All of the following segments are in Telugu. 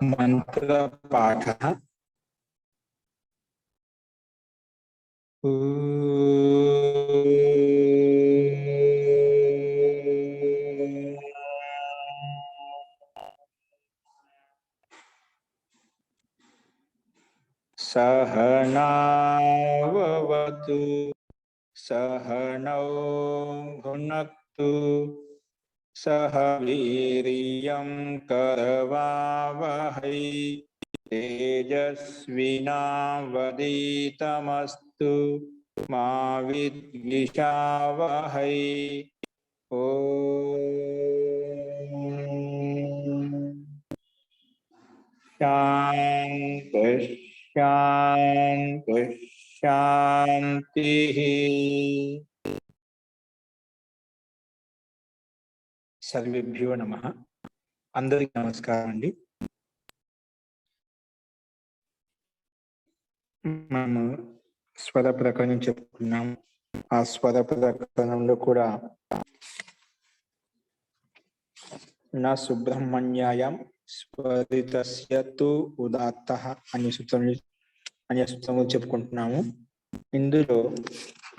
मंत्र पाठ सहनावतु सहनौ भुनक्तु सह वीर्यं करवावहै तेजस्विनावधीतमस्तु मा विद्विषावहै। शांति शांति शांति। सर्वेभ्यो नमः। अंदरिकी नमस्कारम अंडी। మనము స్వర ప్రకరణం చెప్పుకున్నాం। ఆ స్వర ప్రకరణంలో కూడా నా సుబ్రహ్మణ్యాయం స్వరితస్య తు ఉదాత్తః అనే సూత్రం చెప్పుకుంటున్నాము। ఇందులో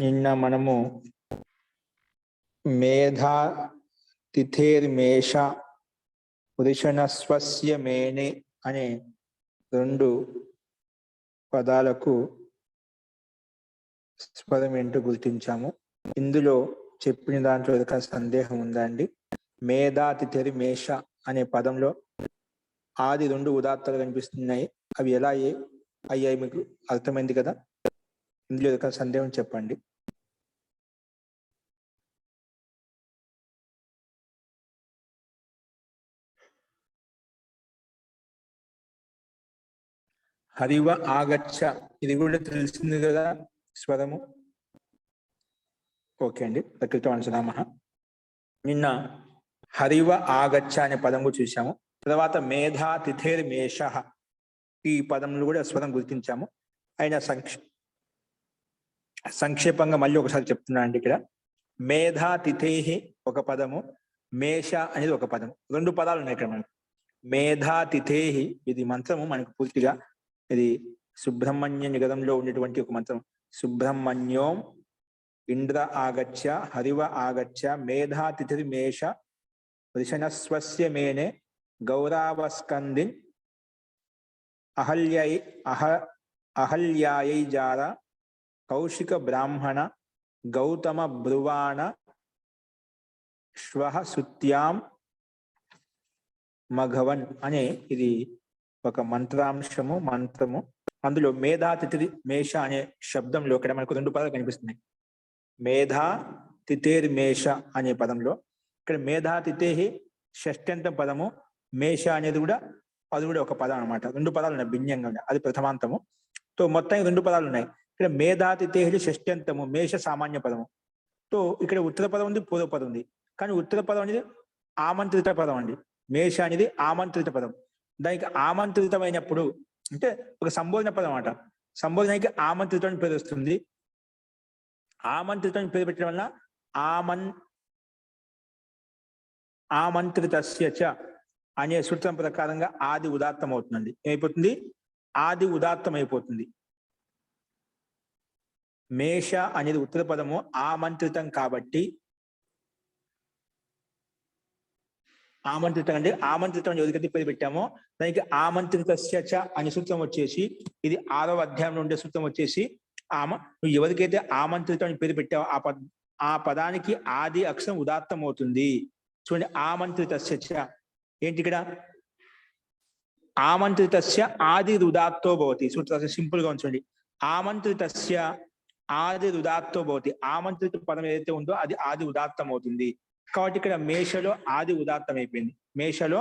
నిన్న మనము మేధా తిథేర్మేష వృషణస్వస్య మేనే అనే రెండు పదాలకు స్వరం ఏంటో గుర్తించాము। ఇందులో చెప్పిన దాంట్లో ఏదైనా సందేహం ఉందా అండి? మేధా తిథిర్మేష అనే పదంలో ఆది రెండు ఉదాత్తాలు కనిపిస్తున్నాయి, అవి ఎలా అయ్యాయి మీకు అర్థమైంది కదా? ఇందులో ఏదైనా సందేహం చెప్పండి। హరివ ఆగచ్చ ఇది కూడా తెలిసింది కదా స్వరము? ఓకే అండి, ప్రకృతమనసనామః। నిన్న హరివ ఆగచ్చ అనే పదం కూడా చూసాము। తర్వాత మేధా తిథిర్మేష ఈ పదంలో కూడా స్వరం గుర్తించాము। ఆయన సంక్షేపంగా మళ్ళీ ఒకసారి చెప్తున్నా అండి। ఇక్కడ మేధా తిథేహి ఒక పదము, మేష అనేది ఒక పదము, రెండు పదాలు ఉన్నాయి ఇక్కడ మనకు। మేధా తిథేహి ఇది మంత్రము మనకు పూర్తిగా, ఇది సుబ్రహ్మణ్య నిగదంలో ఉండేటువంటి ఒక మంత్రం। సుబ్రహ్మణ్యోం ఇంద్ర ఆగచ్చ హరివ ఆగచ్చ మేధా తిథిర్మేష వృషణస్వస్య మేనే గౌరావస్కందిన్ అహల్యాయై జార కౌశిక బ్రాహ్మణ గౌతమ బ్రువాణ శ్వః సుత్యాం మఘవన్ అనే ఇది ఒక మంత్రము। అందులో మేధా తిథిర్మేష అనే శబ్దంలో ఇక్కడ మనకు రెండు పదాలు కనిపిస్తున్నాయి। మేధా తిథిర్మేష అనే పదంలో ఇక్కడ మేధా తిథేహి షష్ఠ్యంతం పదము, మేష అనేది కూడా అది కూడా ఒక పదం అనమాట। రెండు పదాలు ఉన్నాయి భిన్నంగా ఉన్నాయి, అది ప్రథమాంతము। తో మొత్తం రెండు పదాలు ఉన్నాయి ఇక్కడ। మేధా తిథేహి షష్ఠ్యంతము, మేష సామాన్య పదము। తో ఇక్కడ ఉత్తర పదం ఉంది, పూర్వ పదం ఉంది, కానీ ఉత్తర పదం అనేది ఆమంత్రిత పదం అండి। మేష అనేది ఆమంత్రిత పదం। దానికి ఆమంత్రితమైనప్పుడు అంటే ఒక సంబోధన పదం అన్నమాట, సంబోధనకి ఆమంత్రితం అని పేరు వస్తుంది। ఆమంత్రితం పేరు పెట్టడం వల్ల ఆమంత్రితస్య చ అనే సూత్రం ప్రకారంగా ఆది ఉదాత్తం అవుతుందండి। ఏమైపోతుంది? ఆది ఉదాత్తం అయిపోతుంది। మేష అనేది ఉత్తర పదము ఆమంత్రితం కాబట్టి ఆమంత్రితం అంటే ఆమంత్రితం ఎవరికైతే పేరు పెట్టామో దానికి ఆమంత్రితస్య చ అనే సూత్రం వచ్చేసి, ఇది 6వ అధ్యాయంలో ఉండే సూత్రం వచ్చేసి నువ్వు ఎవరికైతే ఆమంత్రితం అని పేరు పెట్టావో ఆ పదానికి ఆది అక్షరం ఉదాత్తం అవుతుంది। చూడండి, ఆమంత్రితస్య చ ఏంటి ఇక్కడ? ఆమంత్రితస్య ఆది ఉదాత్తో భవతి। సూత్రం సింపుల్ గా ఉంచండి, ఆమంత్రితస్య ఆది ఉదాత్తో భవతి। ఆమంత్రిత పదం ఏదైతే ఉందో అది ఆది ఉదాత్తం అవుతుంది కాబట్టి ఇక్కడ మేషలో ఆది ఉదాత్తం అయిపోయింది। మేషలో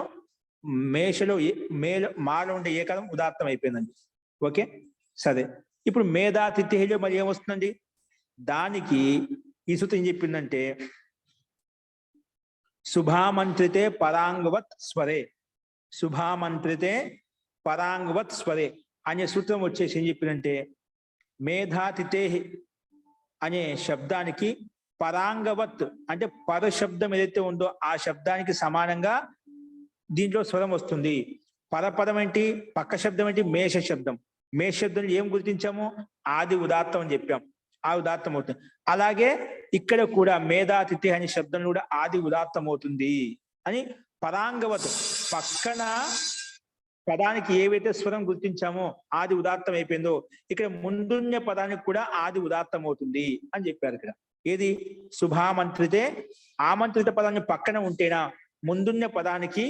మాలో ఉండే ఏకదం ఉదాత్తం అయిపోయిందండి। ఓకే, సరే। ఇప్పుడు మేధా తిథిలో మరి ఏమొస్తుందండి? దానికి ఈ సూత్రం ఏం చెప్పిందంటే శుభామంత్రితే పరాంగవత్ స్వరే, శుభామంత్రితే పరాంగవత్ స్వరే అనే సూత్రం వచ్చేసి ఏం చెప్పిందంటే మేధా తిథేహి అనే శబ్దానికి పరాంగవత్ అంటే పర శబ్దం ఏదైతే ఉందో ఆ శబ్దానికి సమానంగా దీంట్లో స్వరం వస్తుంది. పరపదం ఏంటి? పక్క శబ్దం ఏంటి? మేష శబ్దం. మేష శబ్దం ఏం గుర్తించాము? ఆది ఉదాత్తం అని చెప్పాం. ఆ ఉదాత్తం అవుతుంది. అలాగే ఇక్కడ కూడా మేధాతిథి అనే శబ్దం కూడా ఆది ఉదాత్తం అవుతుంది అని పరాంగవత్ పక్కన పదానికి ఏవైతే స్వరం గుర్తించామో ఆది ఉదాత్తం అయిపోయిందో ఇక్కడ ముందున్న పదానికి కూడా ఆది ఉదాత్తం అవుతుంది అని చెప్పారు. ఇక్కడ ఏది? శుభామంత్రితే ఆమంత్రిత పదాన్ని పక్కన ఉంటేనా ముందున్న పదానికి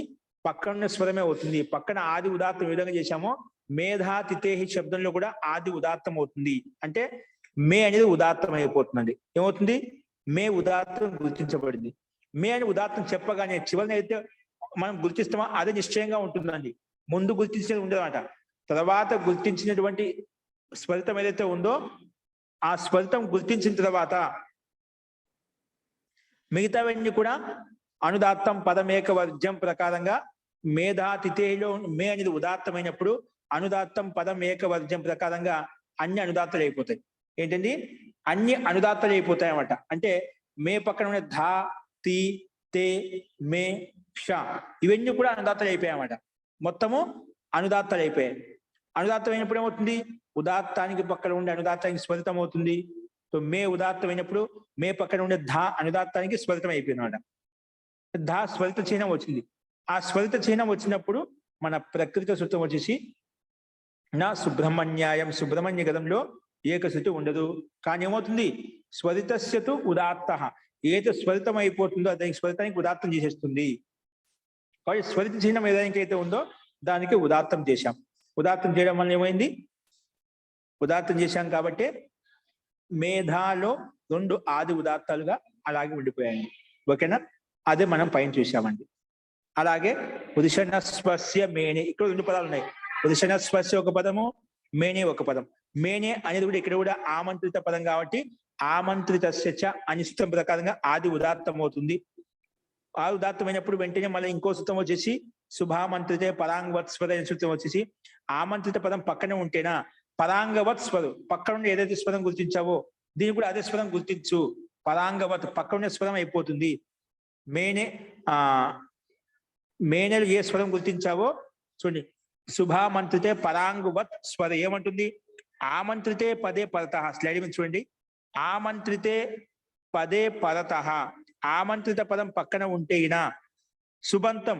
పక్కన స్వరమే అవుతుంది. పక్కన ఆది ఉదాత్తం ఏ విధంగా చేశామో మేధాతిథేహి శబ్దంలో కూడా ఆది ఉదాత్తం అవుతుంది. అంటే మే అనేది ఉదాత్తం అయిపోతుందండి. ఏమవుతుంది? మే ఉదాత్తం గుర్తించబడింది. మే అని ఉదాత్తం చెప్పగానే చివరిని అయితే మనం గుర్తిస్తామా అదే నిశ్చయంగా ఉంటుందండి. ముందు గుర్తించేది ఉండదన్నమాట. తర్వాత గుర్తించినటువంటి స్వరితం ఏదైతే ఉందో ఆ స్వరితం గుర్తించిన తర్వాత మిగతావన్నీ కూడా అనుదాత్తం పదమేక వర్జ్యం ప్రకారంగా మేధాతిథేలో మే అనేది ఉదాత్తమైనప్పుడు అనుదాత్తం పదం ఏక వర్జ్యం ప్రకారంగా అన్ని అనుదాత్తలు అయిపోతాయి. ఏంటండి? అన్ని అనుదాత్తలు అయిపోతాయి అన్నమాట. అంటే మే పక్కన ఉన్న ధా, తి, తే, మే, ష ఇవన్నీ కూడా అనుదాత్తలు అయిపోయాయి అన్నమాట. మొత్తము అనుదాత్తలు అయిపోయాయి. అనుదాత్తం అయినప్పుడు ఏమవుతుంది? ఉదాత్తానికి పక్కన ఉండే అనుదాత్తానికి స్వరితం అవుతుంది. సో మే ఉదాత్తం అయినప్పుడు మే పక్కన ఉండే ధా అనుదాత్తానికి స్వరితం అయిపోయింది అన్నమాట. ధా స్వరిత చిహ్నం వచ్చింది. ఆ స్వరిత చిహ్నం వచ్చినప్పుడు మన ప్రకృతి సూత్రం వచ్చేసి నా సుబ్రహ్మణ్యాయం సుబ్రహ్మణ్య గదంలో ఏకశృతి ఉండదు. కానీ ఏమవుతుంది? స్వరితస్యతు ఉదాత్త ఏదైతే స్వరితం అయిపోతుందో దానికి స్వరితానికి ఉదాత్తం చేసేస్తుంది. కాబట్టి స్వరిత చిహ్నం ఏదైతే ఉందో దానికి ఉదాత్తం చేశాం. ఉదాత్తం చేయడం వల్ల ఏమైంది? ఉదాత్తం చేశాం కాబట్టి మేధాలో 2 ఆది ఉదాత్తాలుగా అలాగే ఉండిపోయాయి. ఓకేనా? అదే మనం పైన చూసామండి. అలాగే ఉదిశనస్వస్య మేనే ఇక్కడ 2 పదాలు ఉన్నాయి. ఉదిశనస్వస్య ఒక పదము, మేనే ఒక పదం. మేనే అనేది కూడా ఇక్కడ కూడా ఆమంత్రిత పదం కాబట్టి ఆమంత్రితస్య అనిష్టం ప్రకారంగా ఆది ఉదాత్తం అవుతుంది. ఆ ఉదాత్తమైనప్పుడు వెంటనే మళ్ళీ ఇంకో సూత్రం వచ్చేసి శుభామంత్రితే పరాంగవత్ స్వర సూత్రం వచ్చేసి ఆమంత్రిత పదం పక్కనే ఉంటేనా పరాంగవత్ స్వరు పక్కన ఉండే ఏదైతే స్వరం గుర్తించావో దీన్ని కూడా అదే స్వరం గుర్తించు. పరాంగవత్ పక్కన ఉండే స్వరం అయిపోతుంది. మేనే మేనేలు ఏ స్వరం గుర్తించావో చూడండి. శుభామంత్రితే పరాంగువత్ స్వర ఏమంటుంది? ఆమంత్రితే పదే పరత. స్లైడ్ మీద చూడండి. ఆమంత్రితే పదే పరత. ఆమంత్రిత పదం పక్కన ఉంటేనా సుబంతం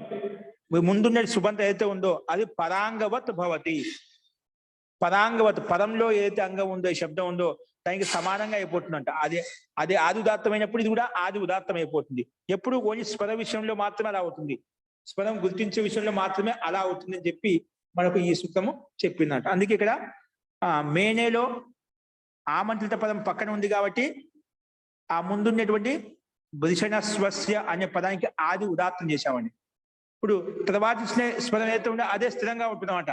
ముందున్న సుబంతం ఏదైతే ఉందో అది పరాంగవత్ భవతి. పరాంగవత్ పదంలో ఏదైతే అంగం ఉందో ఈ శబ్దం ఉందో దానికి సమానంగా అయిపోతుందంట. అదే ఆది ఉదాత్తమైనప్పుడు ఇది కూడా ఆది ఉదాత్తం అయిపోతుంది. ఎప్పుడు ఓన్లీ స్వర విషయంలో మాత్రమే అలా అవుతుంది. స్వరం గుర్తించే విషయంలో మాత్రమే అలా అవుతుంది అని చెప్పి మనకు ఈ సూత్రము చెప్పిందంట. అందుకే ఇక్కడ మేనేలో ఆమంత్రిత పదం పక్కన ఉంది కాబట్టి ఆ ముందున్నటువంటి భృషణస్వస్య అనే పదానికి ఆది ఉదాత్తం చేశామండి. ఇప్పుడు తర్వాత ఇచ్చిన స్వరం ఏదైతే ఉందో అదే స్థిరంగా ఉంటుందన్నమాట.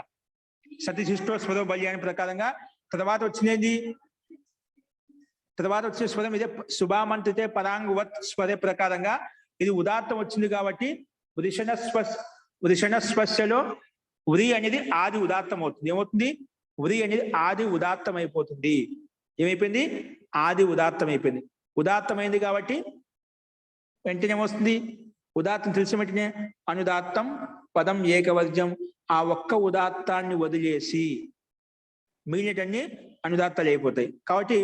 సతిశిష్టో స్వరో బల్యాని ప్రకారంగా తర్వాత వచ్చినది తర్వాత వచ్చిన స్వరం ఇదే శుభామంత్రితే పరాంగువత్ స్వరే ప్రకారంగా ఇది ఉదాత్తం వచ్చింది కాబట్టి వృషణస్వస్యలో ఉరి అనేది ఆది ఉదాత్తం అవుతుంది. ఏమవుతుంది? ఉరి అనేది ఆది ఉదాత్తం అయిపోతుంది. ఏమైపోయింది? ఆది ఉదాత్తం అయిపోయింది. ఉదాత్తమైంది కాబట్టి వెంటనే ఏమొస్తుంది? ఉదాత్తం తెలిసిన వెంటనే అనుదాత్తం పదం ఏకవర్జ్యం. ఆ ఒక్క ఉదాత్తాన్ని వదిలేసి మిగిలినటన్ని అనుదాత్తాలు అయిపోతాయి. కాబట్టి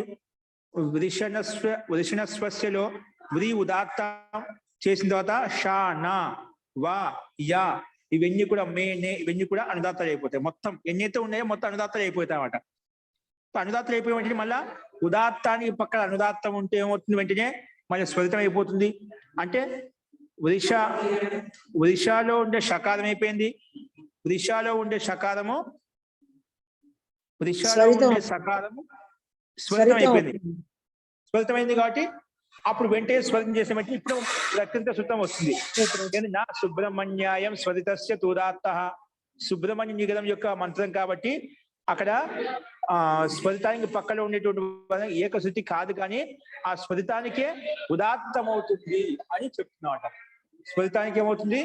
వృషణస్వస్యలో ఉరి ఉదాత్తం చేసిన తర్వాత షా, నా, వా, యా ఇవన్నీ కూడా మేనే ఇవన్నీ కూడా అనుదాత్తాలు అయిపోతాయి. మొత్తం ఎన్నైతే ఉన్నాయో మొత్తం అనుదాత్తాలు అయిపోతాయి అన్నమాట. అనుదాత్తాలు అయిపోయిన వెంటనే మళ్ళా ఉదాత్తానికి పక్కన అనుదాత్తం ఉంటే ఏమవుతుంది? వెంటనే మళ్ళీ స్వరితం అయిపోతుంది. అంటే వృషాలో ఉండే షకారం అయిపోయింది. వృషాలో ఉండే షకారము సకారము స్వరితం అయిపోయింది. స్వరితమైంది కాబట్టి అప్పుడు వెంటనే స్వరితం చేసేమంటే ఇప్పుడు ప్రకృత సూత్రం వస్తుంది. నా సుబ్రహ్మణ్యాయం స్వరితస్య తూదాత్త. సుబ్రహ్మణ్య నిగదం యొక్క మంత్రం కాబట్టి అక్కడ స్వరితానికి పక్కన ఉండేటువంటి ఏకశృతి కాదు కానీ ఆ స్వరితానికే ఉదాత్తం అవుతుంది అని చెప్తున్నాడు. స్వరితానికి ఏమవుతుంది?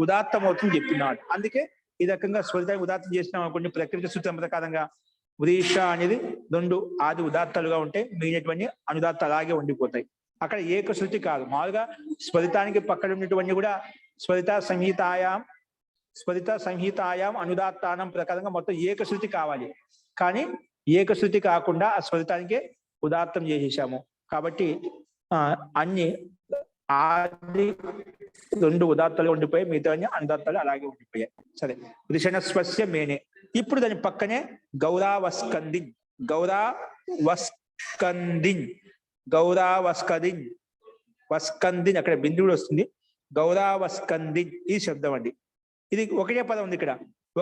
ఉదాత్తం అవుతుంది చెప్తున్నాడు. అందుకే ఈ రకంగా స్వరితానికి ఉదాత్తం చేసినాం అనుకోండి. ప్రకృతి సూత్రం ప్రకారంగా వృష అనేది 2 ఆది ఉదాత్తాలుగా ఉంటే మిగిలినటువంటి అనుదాత్తాలు అలాగే ఉండిపోతాయి. అక్కడ ఏకశృతి కాదు. మామూలుగా స్వరితానికి పక్కన ఉన్నటువంటి కూడా స్వరిత సంహితాయాం స్వరిత సంహితాయాం అనుదాత్తానం ప్రకారంగా మొత్తం ఏకశృతి కావాలి. కానీ ఏకశృతి కాకుండా ఆ స్వరితానికి ఉదాత్తం చేసేసాము. కాబట్టి అన్ని ఆది 2 ఉదాత్తాలు ఉండిపోయి మిగతా అనుదాత్తాలు అలాగే ఉండిపోయాయి. సరే, వృషణస్వస్య మేనే. ఇప్పుడు దాని పక్కనే గౌరావస్కందిన్, గౌరావస్కందిన్, గౌరావస్కందిన్, వస్కందిన్ అక్కడ బిందువుడు వస్తుంది. గౌరావస్కందిన్ ఈ శబ్దం అండి. ఇది ఒకే పదం ఉంది. ఇక్కడ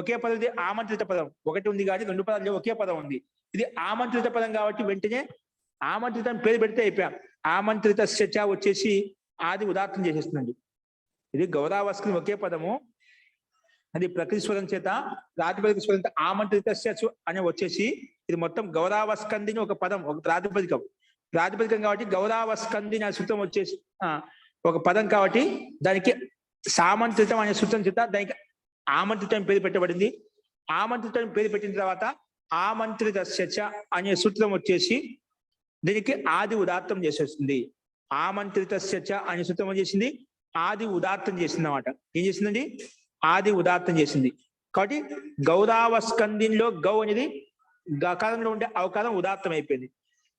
ఒకే పదం, ఇది ఆమంత్రిత పదం. ఒకటి ఉంది కానీ 2 పదాలు ఒకే పదం ఉంది. ఇది ఆమంత్రిత పదం కాబట్టి వెంటనే ఆమంత్రితం పేరు పెడితే అయిపోయాం. ఆమంత్రిత శచ వచ్చేసి ఆది ఉదాత్తం చేసేస్తుందండి. ఇది గౌరావస్కంది ఒకే పదము, అది ప్రకృతి స్వరం చేత ప్రాతిపదిక స్వరం ఆమంత్రిత శచు అని వచ్చేసి ఇది మొత్తం గౌరావస్కందిని ఒక పదం, ఒక ప్రాతిపదికం కాబట్టి గౌరావస్కందిని అనే సూత్రం వచ్చేసి ఒక పదం కాబట్టి దానికి సామంత్రితం అనే సూత్రం చేత దానికి ఆమంత్రితం పేరు పెట్టబడింది. ఆమంత్రితం పేరు పెట్టిన తర్వాత ఆమంత్రిత శచ అనే సూత్రం వచ్చేసి దీనికి ఆది ఉదాత్తం చేసేస్తుంది. ఆమంత్రిత శచ అనే సూత్రం చేసింది ఆది ఉదాత్తం చేసింది అన్నమాట. ఏం చేసిందండి? ఆది ఉదాత్తం చేసింది. కాబట్టి గౌరావస్కందిలో గౌ అనేది గకారంలో ఉండే అవకారం ఉదాత్తం అయిపోయింది.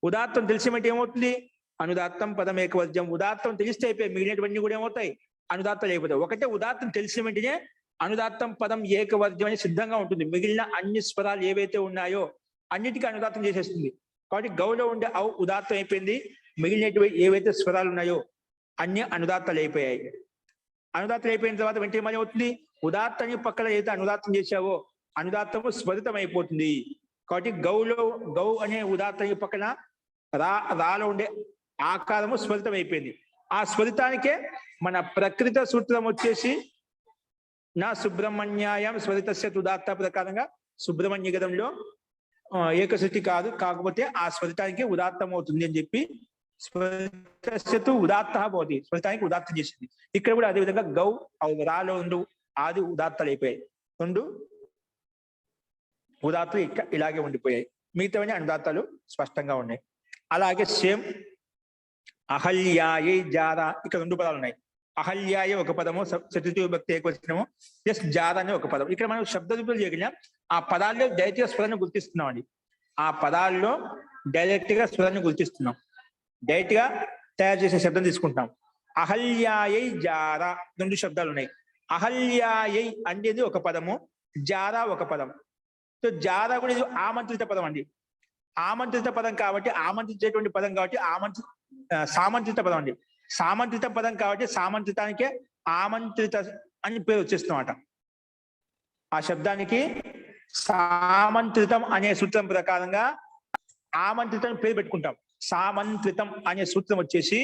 ఉదాత్తం తెలిసిమంటే ఏమవుతుంది? అనుదాత్తం పదం ఏకవర్జ్యం. ఉదాత్తం తెలిస్తే అయిపోయి మిగిలినటువంటి కూడా ఏమవుతాయి? అనుదాత్తాలు అయిపోతాయి. ఒకటే ఉదాత్తం తెలిసిన వెంటనే అనుదాత్తం పదం ఏకవర్జ్యం అని సిద్ధంగా ఉంటుంది. మిగిలిన అన్ని స్వరాలు ఏవైతే ఉన్నాయో అన్నిటికీ అనుదాత్తం చేసేస్తుంది. కాబట్టి గౌలో ఉండే ఉదాత్తం అయిపోయింది. మిగిలినటువంటి ఏవైతే స్వరాలు ఉన్నాయో అన్ని అనుదాత్తాలు అయిపోయాయి. అనుదాత్తాలు అయిపోయిన తర్వాత వెంటనే మళ్ళీ అవుతుంది ఉదాత్తాన్ని పక్కన ఏదైతే అనుదాత్తం చేశావో అనుదాత్తము స్వరితం అయిపోతుంది. కాబట్టి గౌ అనే ఉదాత్తానికి పక్కన రాలో ఉండే ఆకారము స్వరితం అయిపోయింది. ఆ స్వరితానికే మన ప్రకృత సూత్రం వచ్చేసి నా సుబ్రహ్మణ్యాయం స్వరితస్య ఉదాత్త ప్రకారంగా సుబ్రహ్మణ్య గదంలో ఏకశృతి కాదు, కాకపోతే ఆ స్వరితానికి ఉదాత్తం అవుతుంది అని చెప్పి స్వరితస్యతు ఉదాత్త భవతి, స్వరితానికి ఉదాత్తం చేసింది. ఇక్కడ కూడా అదేవిధంగా గౌ రాలో 2 ఆది ఉదాత్తాలు అయిపోయాయి. 2 ఉదాత్తాలు ఇలాగే ఉండిపోయాయి. మిగతావన్నీ అనుదాత్తాలు స్పష్టంగా ఉన్నాయి. అలాగే సేమ్ అహల్యాయై జారా, ఇక్కడ 2 పదాలు ఉన్నాయి. అహల్యాయ ఒక పదము, చతుర్థి విభక్తి ఏకవచనము, ప్లస్ జారా అనే ఒక పదం. ఇక్కడ మనం శబ్ద రూపాలు చేయగలిగాం. ఆ పదాల్లో డైరెక్ట్ గా స్వరాన్ని గుర్తిస్తున్నాం అండి. ఆ పదాల్లో డైరెక్ట్ గా స్వరాన్ని గుర్తిస్తున్నాం. డైరెక్ట్ గా తయారు చేసే శబ్దం తీసుకుంటాం. అహల్యాయై జారా 2 శబ్దాలు ఉన్నాయి. అహల్యాయై అనేది ఒక పదము, జారా ఒక పదం. సో జారా కూడా ఇది ఆమంత్రిత పదం అండి. ఆమంత్రిత పదం కాబట్టి ఆమంత్రించేటువంటి పదం కాబట్టి సామంత్రిత పదం అండి. సామంత్రిత పదం కాబట్టి సామంత్రితానికే ఆమంత్రిత అని పేరు వచ్చేస్తున్నమాట. ఆ శబ్దానికి సామంత్రితం అనే సూత్రం ప్రకారంగా ఆమంత్రితం పేరు పెట్టుకుంటాం. సామంత్రితం అనే సూత్రం వచ్చేసి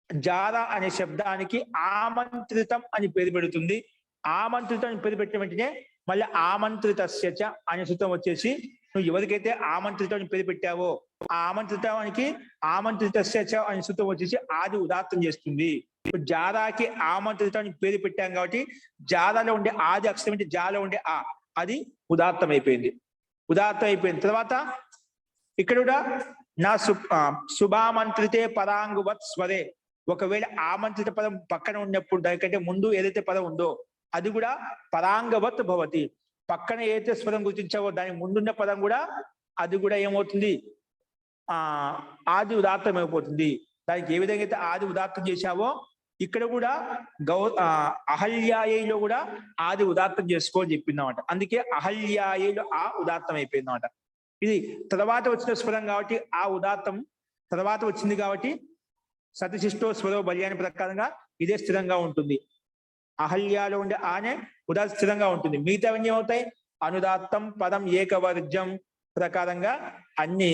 జారా అనే శబ్దానికి ఆమంత్రితం అని పేరు పెడుతుంది. ఆమంత్రితం అని పేరు పెట్టిన వెంటనే మళ్ళీ ఆమంత్రిత శచ అనే సూత్రం వచ్చేసి నువ్వు ఎవరికైతే ఆమంత్రితం అని పేరు పెట్టావో ఆ ఆమంత్రితానికి ఆమంత్రిత శచ అనే సూత్రం వచ్చేసి ఆది ఉదాత్తం చేస్తుంది. జారాకి ఆమంత్రితం అని పేరు పెట్టాం కాబట్టి జారాలో ఉండే ఆది అక్షరం అంటే జాలో ఉండే అది ఉదాత్తం అయిపోయింది. ఉదాత్తం అయిపోయిన తర్వాత ఇక్కడ కూడా నా శుభామంత్రితే పదాంగువత్ స్వరే, ఒకవేళ ఆమంత్రిత పదం పక్కన ఉన్నప్పుడు దానికంటే ముందు ఏదైతే పదం ఉందో అది కూడా పరాంగవత్ భవతి. పక్కన ఏదైతే స్వరం గుర్తించావో దాని ముందున్న పదం కూడా అది కూడా ఏమవుతుంది? ఆది ఉదాత్తం అయిపోతుంది. దానికి ఏ విధంగా అయితే ఆది ఉదాత్తం చేశావో ఇక్కడ కూడా అహల్యాయలో కూడా ఆది ఉదాత్తం చేసుకో అని చెప్పిందన్నమాట. అందుకే అహల్యాయలో ఉదాత్తం అయిపోయిందన్నమాట. ఇది తర్వాత వచ్చిన స్వరం కాబట్టి ఆ ఉదాత్తం తర్వాత వచ్చింది కాబట్టి సతిశిష్టో స్వరో బల్యాని ప్రకారంగా ఇదే స్థిరంగా ఉంటుంది. అహల్యాలో ఉండే ఆనే ఉదాత్త స్థిరంగా ఉంటుంది. మిగతావన్నీ ఏమవుతాయి? అనుదాత్తం పదం ఏకవర్జ్యం ప్రకారంగా అన్ని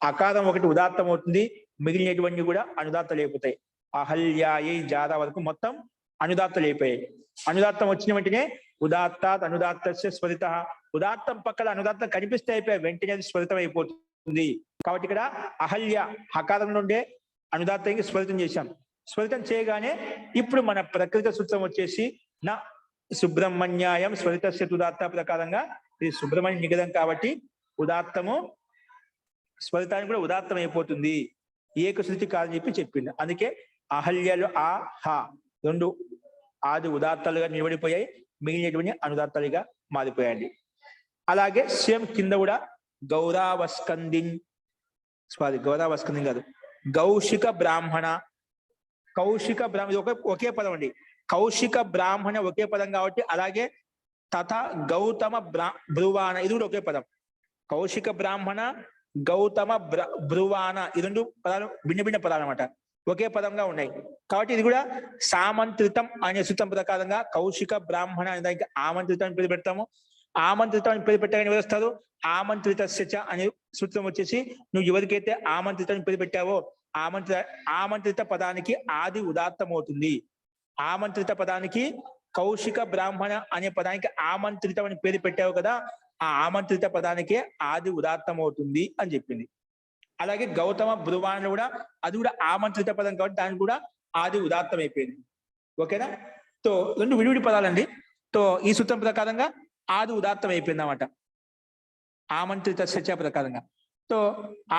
అకారం ఒకటి ఉదాత్తం అవుతుంది, మిగిలినటువంటి కూడా అనుదాత్తలు అయిపోతాయి. అహల్యాయై జారా వరకు మొత్తం అనుదాత్తలు అయిపోయాయి. అనుదాత్తం వచ్చిన వెంటనే ఉదాత్తాత్ అనుదాత్తస్య స్వరిత, ఉదాత్తం పక్కన అనుదాత్తం కనిపిస్తే అయిపోయాయి, వెంటనే అది స్వరితం అయిపోతుంది. కాబట్టి ఇక్కడ అహల్య హకారం నుండే అనుదాత్తానికి స్వరితం చేశాం. స్వరితం చేయగానే ఇప్పుడు మన ప్రకృత సూత్రం వచ్చేసి నా సుబ్రహ్మణ్యాయం స్వరితస్య ఉదాత్త ప్రకారంగా ఇది సుబ్రహ్మణ్య నిగదం కాబట్టి ఉదాత్తము స్వరితానికి కూడా ఉదాత్తం అయిపోతుంది. ఏకశృతి కాదని చెప్పింది. అందుకే అహల్యలు 2 ఆది ఉదాత్తాలుగా నిలబడిపోయాయి. మిగిలినటువంటి అనుదాత్తాలుగా మారిపోయాయండి. అలాగే సేమ్ కింద కూడా గౌరావస్కందిన్ గౌరావస్కందిన్ కాదు, కౌశిక బ్రాహ్మణ. కౌశిక బ్రాహ్మణ ఒకే పదం అండి. కౌశిక బ్రాహ్మణ ఒకే పదం కాబట్టి, అలాగే తథా గౌతమ బ్రువాణ ఇది కూడా ఒకే పదం. కౌశిక బ్రాహ్మణ, గౌతమ బ్రువాణ ఈ రెండు పదాలు భిన్న భిన్న పదాలు అనమాట, ఒకే పదంగా ఉన్నాయి. కాబట్టి ఇది కూడా సామంత్రితం అనే సూత్రం ప్రకారంగా కౌశిక బ్రాహ్మణ అనే దానికి ఆమంత్రితం పేరు పెడతాము. ఆమంత్రితం అని పేరు పెట్టగానే ఎవరు వస్తారు? ఆమంత్రిత అనే సూత్రం వచ్చేసి నువ్వు ఎవరికైతే ఆమంత్రితం పేరు పెట్టావో ఆమంత్రిత పదానికి ఆది ఉదాత్తం అవుతుంది. ఆమంత్రిత పదానికి కౌశిక బ్రాహ్మణ అనే పదానికి ఆమంత్రితం అని పేరు పెట్టావు కదా, ఆ ఆమంత్రిత పదానికే ఆది ఉదాత్తం అవుతుంది అని చెప్పింది. అలాగే గౌతమ బ్రువాణలో కూడా అది కూడా ఆమంత్రిత పదం కాబట్టి దానికి కూడా ఆది ఉదాత్తం అయిపోయింది. ఓకేనా? సో రెండు విడివిడి పదాలండి. సో ఈ సూత్రం ప్రకారంగా ఆది ఉదాత్తం అయిపోయింది అన్నమాట, ఆమంత్రిత సత్య ప్రకారంగా. సో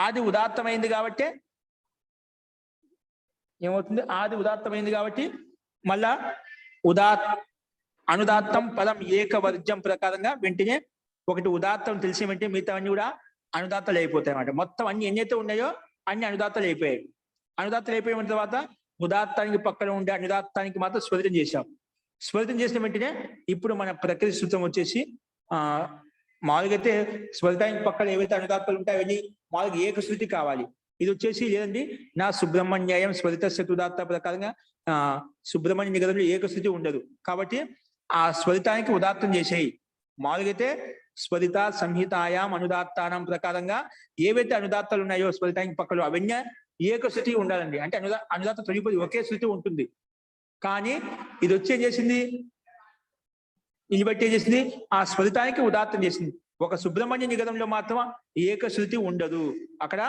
ఆది ఉదాత్తమైంది కాబట్టి ఏమవుతుంది? ఆది ఉదాత్తమైంది కాబట్టి మళ్ళా అనుదాత్తం పదం ఏకవర్జం ప్రకారంగా వెంటనే ఒకటి ఉదాత్తం తెలిసి వెంటనే మిగతా అన్ని కూడా అనుదాత్తాలు అయిపోతాయి అన్నమాట. మొత్తం అన్ని ఎన్నైతే ఉన్నాయో అన్ని అనుదాత్తాలు అయిపోయాయి. అనుదాత్తాలు అయిపోయిన తర్వాత ఉదాత్తానికి పక్కన ఉండే అనుదాత్తానికి మాత్రం స్వరితం చేశాం. స్వరితం చేసిన వెంటనే ఇప్పుడు మన ప్రకృతి సూత్రం వచ్చేసి మామూలుగా అయితే స్వరితానికి పక్కన ఏవైతే అనుదాత్తాలు ఉంటాయో అవన్నీ మామూలుగా ఏకశృతి కావాలి. ఇది వచ్చేసి లేదండి నా సుబ్రహ్మణ్యాయం స్వరిత శతుదాత్త ప్రకారంగా సుబ్రహ్మణ్య నిగదంలో ఏకశృతి ఉండదు కాబట్టి ఆ స్వరితానికి ఉదాత్తం చేసేయి. మామూలుగా అయితే స్వరిత సంహితాయాం అనుదాత్తానం ప్రకారంగా ఏవైతే అనుదాత్తాలు ఉన్నాయో స్వరితానికి పక్కలో అవన్నీ ఏకశృతి ఉండాలండి. అంటే అనుదాత్తం తొలిపోయి ఒకే శృతి ఉంటుంది. కానీ ఇది వచ్చి ఏం చేసింది? ఇది బట్టి ఏం చేసింది? ఆ స్వరితానికి ఉదాత్తం చేసింది. ఒక సుబ్రహ్మణ్య నిగదంలో మాత్రం ఏకశృతి ఉండదు, అక్కడ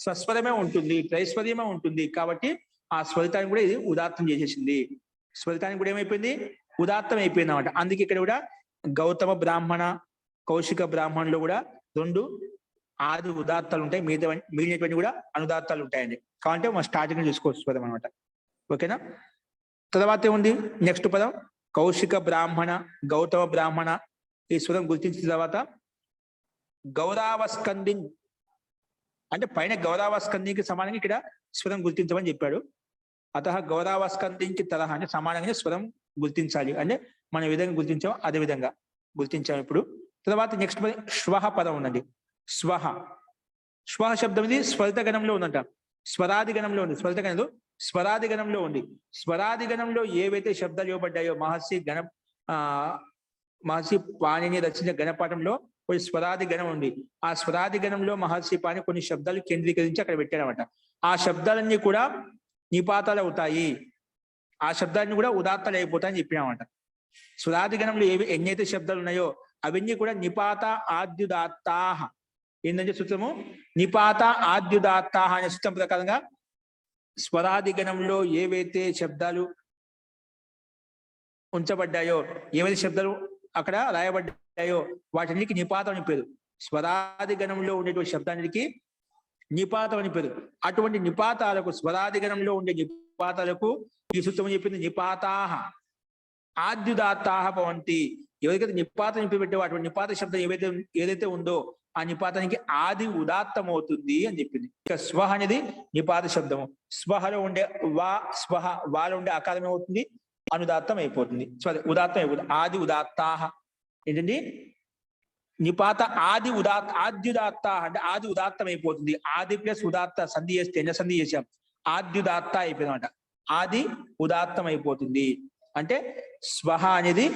స్వస్వరమే ఉంటుంది, త్రైస్వరమే ఉంటుంది. కాబట్టి ఆ స్వరితానికి కూడా ఇది ఉదాత్తం చేసేసింది. స్వరితానికి కూడా ఏమైపోయింది? ఉదాత్తం అయిపోయింది అన్నమాట. అందుకే ఇక్కడ కూడా గౌతమ బ్రాహ్మణ, కౌశిక బ్రాహ్మణులు కూడా రెండు ఆది ఉదాత్తాలు ఉంటాయి, మిగిలినటువంటి కూడా అనుదాత్తాలు ఉంటాయండి. కాబట్టి మనం స్టార్టింగ్ చూసుకోవచ్చు స్వరం అనమాట. ఓకేనా? తర్వాత ఏముంది? నెక్స్ట్ పదం కౌశిక బ్రాహ్మణ, గౌతమ బ్రాహ్మణ. ఈ స్వరం గుర్తించిన తర్వాత గౌరావస్కందిన్ అంటే పైన గౌరావస్కందికి సమానంగా ఇక్కడ స్వరం గుర్తించమని చెప్పాడు. అతః గౌరావస్కందికి తరహా అంటే సమానంగా స్వరం గుర్తించాలి. అంటే మనం ఏ విధంగా గుర్తించామో అదే విధంగా గుర్తించాము. ఇప్పుడు తర్వాత నెక్స్ట్ పదం శ్వహ పదం ఉందండి. స్వహ శ్వహ శబ్దం ఇది స్వరిత గణంలో ఉందంట, స్వరాది గణంలో ఉంది. స్వరిత గణంలో స్వరాది గణంలో ఉంది. స్వరాది గణంలో ఏవైతే శబ్దాలు ఇవ్వబడ్డాయో మహర్షి పాణిని రచించిన గణపాఠంలో కొన్ని స్వరాది గణం ఉంది. ఆ స్వరాది గణంలో మహర్షి పాణి కొన్ని శబ్దాలు కేంద్రీకరించి అక్కడ పెట్టారన్నమాట. ఆ శబ్దాలన్నీ కూడా నిపాతాలు అవుతాయి, ఆ శబ్దాన్ని కూడా ఉదాత్తాలు అయిపోతాయని చెప్పినామన్నమాట. స్వరాది గణంలో ఎన్నైతే శబ్దాలు ఉన్నాయో అవన్నీ కూడా నిపాత ఆద్యుదాత్తాహ. ఏంటంటే సూత్రము నిపాత ఆద్యుదాత్తాహ అనే సూత్రం ప్రకారంగా స్వరాది గణంలో ఏవైతే శబ్దాలు ఉంచబడ్డాయో, ఏవైతే శబ్దాలు అక్కడ రాయబడ్డాయో వాటికి నిపాతం అని పేరు. స్వరాది గణంలో ఉండేటువంటి శబ్దానికి నిపాతం అని పేరు. అటువంటి నిపాతాలకు, స్వరాది గణంలో ఉండే నిపాతాలకు ఈ సూత్రం చెప్పింది నిపాతాహ ఆద్యుదాత్తాహ భవంతి. ఎవరికైతే నిపాతం నింపి పెట్టావో అటువంటి నిపాత శబ్దం ఏదైతే ఉందో ఆ నిపాతానికి ఆది ఉదాత్తం అవుతుంది అని చెప్పింది. ఇక స్వహ అనేది నిపాత శబ్దము. స్వహలో ఉండే వాలో ఉండే ఆకారం ఏమవుతుంది? అనుదాత్తం అయిపోతుంది. ఉదాత్తం అయిపోతుంది. ఆది ఉదాత్తాహ ఏంటండి? నిపాత ఆద్యుదాత్త అంటే ఆది ఉదాత్తం అయిపోతుంది. ఆది ప్లస్ ఉదాత్త సంధి చేస్తే ఎన్న సంధి చేసాం? ఆద్యుదాత్త అయిపోయింది అనమాట. ఆది ఉదాత్తం అయిపోతుంది. అంటే స్వహ అనేది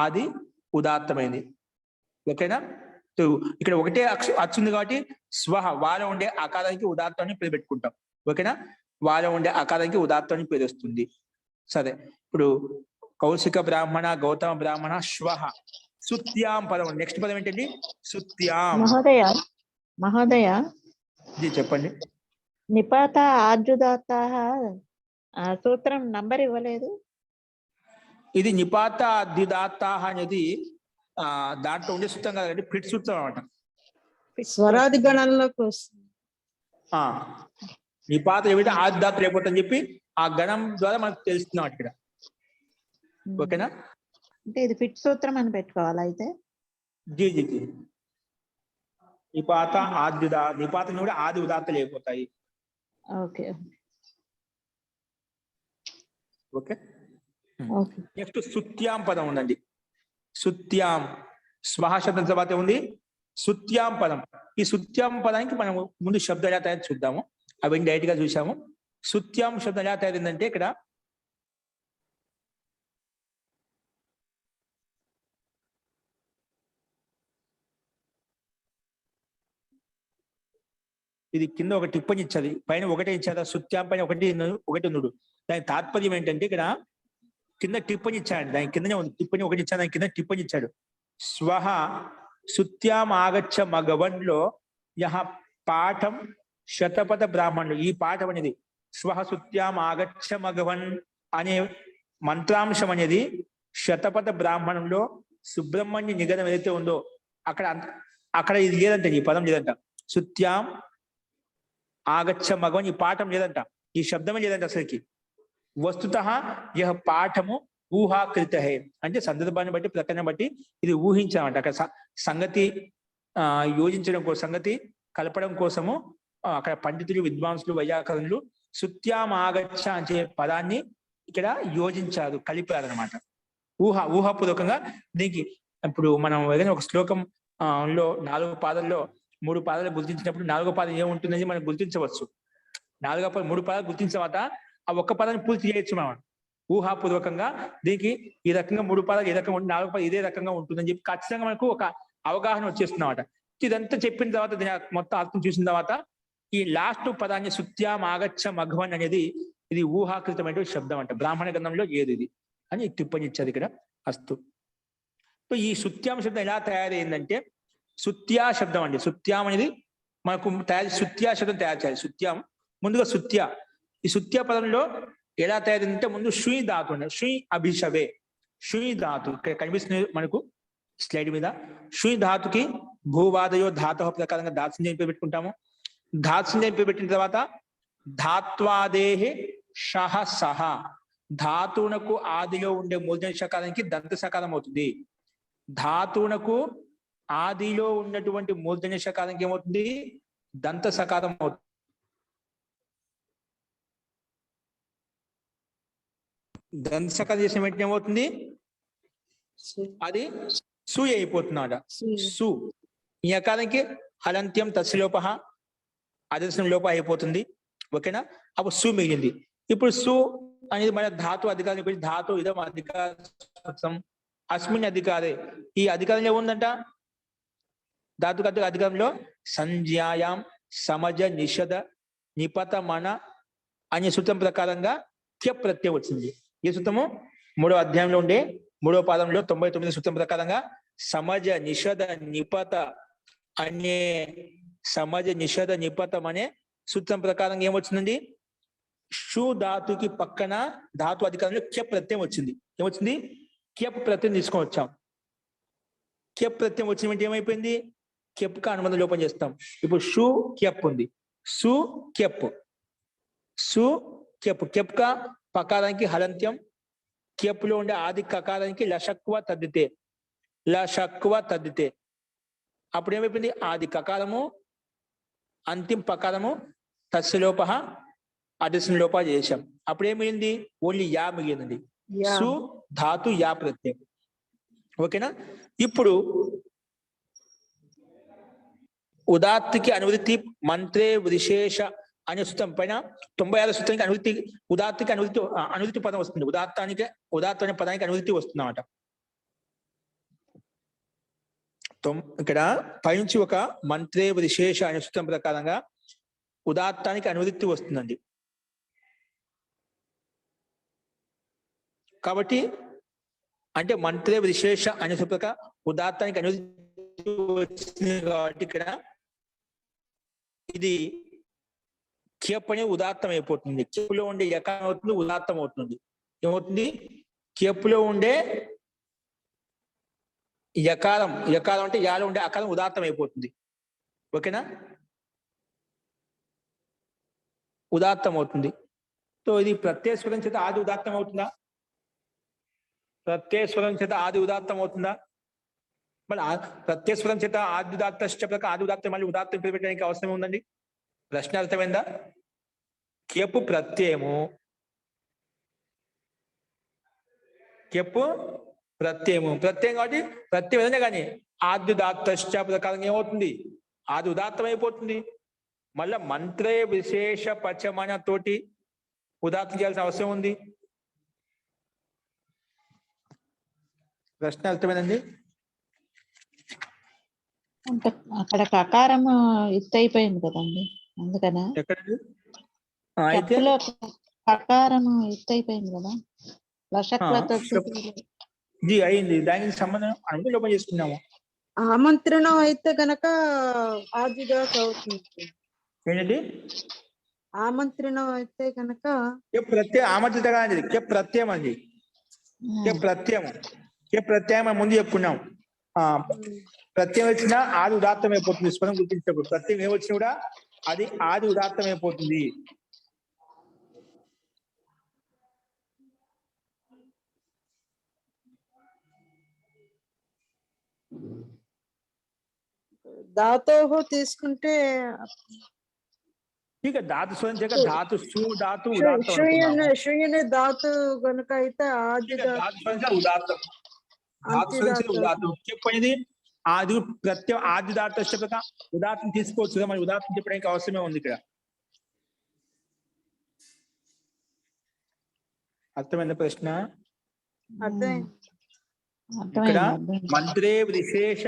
ఆది ఉదాత్తమైంది. ఓకేనా? ఇక్కడ ఒకటే అచ్చు ఉంది కాబట్టి స్వహ వాలో ఉండే ఆకారానికి ఉదాత్తాన్ని పేరు పెట్టుకుంటాం. ఓకేనా? వాలో ఉండే ఆకారానికి ఉదాత్తాన్ని పేరు వస్తుంది. సరే, ఇప్పుడు కౌశిక బ్రాహ్మణ, గౌతమ బ్రాహ్మణ, శ్వహ. సుత్యాం పదం. నెక్స్ట్ పదం ఏంటండి? సుత్యాం. మహోదయ చెప్పండి. నిపాత ఆద్యుదాత్త సూత్రం నంబర్ ఇవ్వలేదు. ఇది నిపాత ఆద్యుదాత్త అనేది దాంట్లో ఉండే సూత్రం కాదండి, ఫిట్ సూత్రం అనమాట. స్వరాది గణంలోకి నిపాత ఏమిటి ఆద్యుదాత్త అయిపోతుందని చెప్పి ఆ గణం ద్వారా మనకు తెలుస్తున్నాం ఇక్కడ. ఓకేనా? అంటే ఇది ఫిట్ సూత్రం అని పెట్టుకోవాలి అయితే. జీ జీ జీ నిపాత ఆద్యుదా నిపాతం కూడా ఆది ఉదాత్తలు అయిపోతాయి. Okay okay. ఓకే. నెక్స్ట్ సుత్యాం పదం ఉందండి. సుత్యాం స్వహ శబ్దం తర్వాత ఉంది సుత్యాం పదం. ఈ సుత్యాం పదానికి మనం ముందు శబ్దం ఎలా తయారు చూద్దాము. అవన్నీ డైరెక్ట్ గా చూసాము. సుత్యాం శబ్దం ఎలా తయారైందంటే ఇక్కడ ఇది కింద ఒక టిప్పని ఇచ్చాది, పైన ఒకటే ఇచ్చారు. సుత్యాం పైన ఒకటి ఉన్నాడు. దాని తాత్పర్యం ఏంటంటే ఇక్కడ కింద టిప్పని ఇచ్చాడు, దాని కిందనే ఉంది టిప్పని ఒకటి ఇచ్చాడు, దాని కింద టిప్పని ఇచ్చాడు. స్వహ సుత్యాం ఆగచ్చ మగవన్లో యహ పాఠం శతపథ బ్రాహ్మణులు. ఈ పాఠం అనేది స్వహ సుత్యాం ఆగచ్చ మగవన్ అనే మంత్రాంశం అనేది శతపథ బ్రాహ్మణంలో సుబ్రహ్మణ్య నిగదం ఏదైతే ఉందో అక్కడ ఇది లేదంట, ఈ పదం లేదంట. సుత్యాం ఆగచ్చ మగవన్ ఈ పాఠం లేదంట, ఈ శబ్దమే లేదంట అసలుకి. వస్తుతః యహ పాఠము ఊహాకృత హే అంటే సందర్భాన్ని బట్టి ప్రకటన బట్టి ఇది ఊహించామంట. అక్కడ సంగతి యోజించడం కోసం, సంగతి కలపడం కోసము అక్కడ పండితులు, విద్వాంసులు, వైయాకరణులు సుత్యాం ఆగచ్చ అనే పదాన్ని ఇక్కడ యోజించారు, కలిపారు అనమాట. ఊహాపూర్వకంగా దీనికి. ఇప్పుడు మనం ఏదైనా ఒక శ్లోకం లో 4 పాదాల్లో 3 పాదాలు గుర్తించినప్పుడు 4వ పాదం ఏముంటుందని మనం గుర్తించవచ్చు. 3 పాదాలు గుర్తించిన తర్వాత ఆ ఒక్క పదాన్ని పూర్తి చేయొచ్చు మనం ఊహాపూర్వకంగా. దీనికి ఈ రకంగా 3 పాదాలు ఏ రకంగా ఉంటుంది, 4వ పాదం ఇదే రకంగా ఉంటుందని చెప్పి ఖచ్చితంగా మనకు ఒక అవగాహన వచ్చేస్తుందన్నమాట. ఇదంతా చెప్పిన తర్వాత మొత్తం అర్థం చూసిన తర్వాత ఈ లాస్ట్ పదాన్ని సుత్యాం ఆగచ్చ మఘవన్ అనేది ఇది ఊహాకృతమైన శబ్దం అంట. బ్రాహ్మణ గ్రంథంలో ఏది ఇది అని టిప్పని ఇచ్చారు ఇక్కడ. అస్తు. ఈ సుత్యాం శబ్దం ఎలా తయారైందంటే సుత్యా శబ్దం అండి. సుత్యాం అనేది మనకు సుత్యా శబ్దం తయారు చేయాలి. సుత్యాం ముందుగా సుత్యా. ఈ సుత్యా పదంలో ఎలా తయారైందంటే ముందు షుయి ధాతు ఉండే, షుయి అభిషవే, షుయి ధాతు ఇక్కడ కనిపిస్తుంది మనకు స్లైడ్ మీద. షుయి ధాతుకి భూవాదయో ధాత ప్రకారంగా ధాత్సంజయం పేరు పెట్టుకుంటాము. ధాత్సంజయం పేరు పెట్టిన తర్వాత ధాత్వాదేహి షహ సహ ధాతువునకు ఆదిలో ఉండే మూర్ధన సకారానికి దంత సకారం అవుతుంది. ధాతువునకు ఆదిలో ఉన్నటువంటి మూర్ధన్య సకారానికి ఏమవుతుంది, దంత సకారం అవుతుంది. దంత సకారం చేసిన వెంటనే ఏమవుతుంది, అది సు అయిపోతున్నాడ. సు ఈ అకారానికి హలంత్యం తస్లోప అదర్శనం లోప అయిపోతుంది. ఓకేనా. అప్పుడు సు మిగిలింది. ఇప్పుడు సు అనేది మన ధాతు అధికారం, ధాతు ఇదం అధికారం అస్మిన్ అధికారే. ఈ అధికారంలో ఏముందంట, ధాతు అధికారంలో సంజ్ఞాయాం సమజ నిషద నిపత మన అనే సూత్రం ప్రకారంగా క్య ప్రత్యయం వచ్చింది. ఈ సూత్రము 3వ అధ్యాయంలో ఉండే 3వ పాదంలో 99 సూత్రం ప్రకారంగా సమజ నిషద నిపత అనే నిపతం అనే సూత్రం ప్రకారంగా ఏమొచ్చిందండి, షు ధాతుకి పక్కన ధాతు అధికారంలో క్య ప్రత్యయం వచ్చింది. ఏమొచ్చింది, క్యప్ ప్రత్యయం తీసుకొని వచ్చాం. క్యప్ ప్రత్యయం వచ్చిన వెంటనే ఏమైపోయింది, కెప్గా అనుబంధం లోపం చేస్తాం. ఇప్పుడు షు కెప్ ఉంది, సు కెప్, సు కెప్. కెప్గా పకారానికి హలంత్యం, కెప్లో ఉండే ఆది కకారానికి లషక్వ తద్దితే, లషక్వ తద్దితే. అప్పుడు ఏమైపోయింది, ఆది కకారము అంతిమ పకారము తస్లోప అదర్శన లోప చేశాం. అప్పుడు ఏమైంది, ఓన్లీ యా మిగిలింది. సు ధాతు యా ప్రత్యయం. ఓకేనా. ఇప్పుడు ఉదాత్తికి అనువృత్తి మంత్రే విశేష అనే సూత్రం పైన 96 సూత్రానికి అనువృత్తి, ఉదాత్తికి అనువృత్తి పదం వస్తుంది. ఉదాత్త అనే పదానికి అనువృత్తి వస్తుంది అన్నమాట. ఇక్కడ పైనుంచి ఒక మంత్రే విశేష అనే సూత్రం ప్రకారంగా ఉదాత్తానికి అనువృత్తి వస్తుందండి. కాబట్టి అంటే మంత్రే విశేష అనే సూత్రక ఉదాత్తానికి అనువృత్తి వచ్చింది కాబట్టి ఇక్కడ ఇది కెప్ అనేది ఉదాత్తం అయిపోతుంది. కెప్లో ఉండే యకారం అవుతుంది, ఉదాత్తం అవుతుంది. ఏమవుతుంది, కెప్లో ఉండే యకారం అంటే యాలో ఉండే అకారం ఉదాత్తం అయిపోతుంది. ఓకేనా, ఉదాత్తం అవుతుంది. సో ఇది ప్రత్యయ స్వరం చేత ఆది ఉదాత్తం అవుతుందా, ప్రత్యయస్వరం చేత ఆది ఉదాత్తం అవుతుందా? మరి ప్రత్యయస్వరం చేత ఆది ఉదాత్త ప్రకారం ఆది ఉదాత్తం మళ్ళీ ఉదాత్తం పేరు పెట్టడానికి అవసరం ఉందండి. ప్రశ్న అర్థమైందా? కెప్పు ప్రత్యయము, కెప్పు ప్రత్యయము, ప్రత్యయం కాబట్టి ప్రత్యయం ఏదైనా కానీ ఆది ఉదాత్త ప్రకారం ఏమవుతుంది? ఆది ఉదాత్తం అయిపోతుంది. మళ్ళా మంత్రే విశేష పచమన తోటి ఉదాత్తం చేయాల్సిన అవసరం ఉంది. ప్రశ్న అర్థమైందండి? అంటే అక్కడ కకారం ఇత్ అయిపోయింది కదండి, అందుకనే ఎక్కడండి? అయితే చెప్పులో కకారం ఇత్ అయిపోయింది కదా, లషక్వత జీ అయింది. దానికి సంబంధం అందులో లోపం చేసుకున్నాము. ఆమంత్రణం అయితే గనక ఆదిదాత అవుతుంది. ఏంటండి? ఆమంత్రణం అయితే గనక ప్రత్యయం ఆమంత్రిత కాదు, కే ప్రత్యయం అండి. కే ప్రత్యయం, కే ప్రత్యయం ముందు చెప్పుకున్నాం. ప్రత్యయం వచ్చినా ఆది ఉదాత్తం అయిపోతుంది. స్వరం గుర్తించినప్పుడు ప్రత్యయం ఏమొచ్చినా కూడా అది ఆది ఉదాత్తం అయిపోతుంది. ధాతోహో తీసుకుంటే ఇక ధాతు స్వరం చేక ధాతు సు ధాతు శూన్య ధాతు గనుక అయితే ఆది ఉదాత్తం, ఉదాత్తం చెప్పనేది ఆది ప్రత్యయం ఆది ఉదాత్త ఉదాత్తం తీసుకోవచ్చు కదా, మరి ఉదాత్తం చెప్పడానికి అవసరమే ఉంది ఇక్కడ. అర్థమైన ప్రశ్న? అర్థం. ఇక్కడ మంత్రే విశేష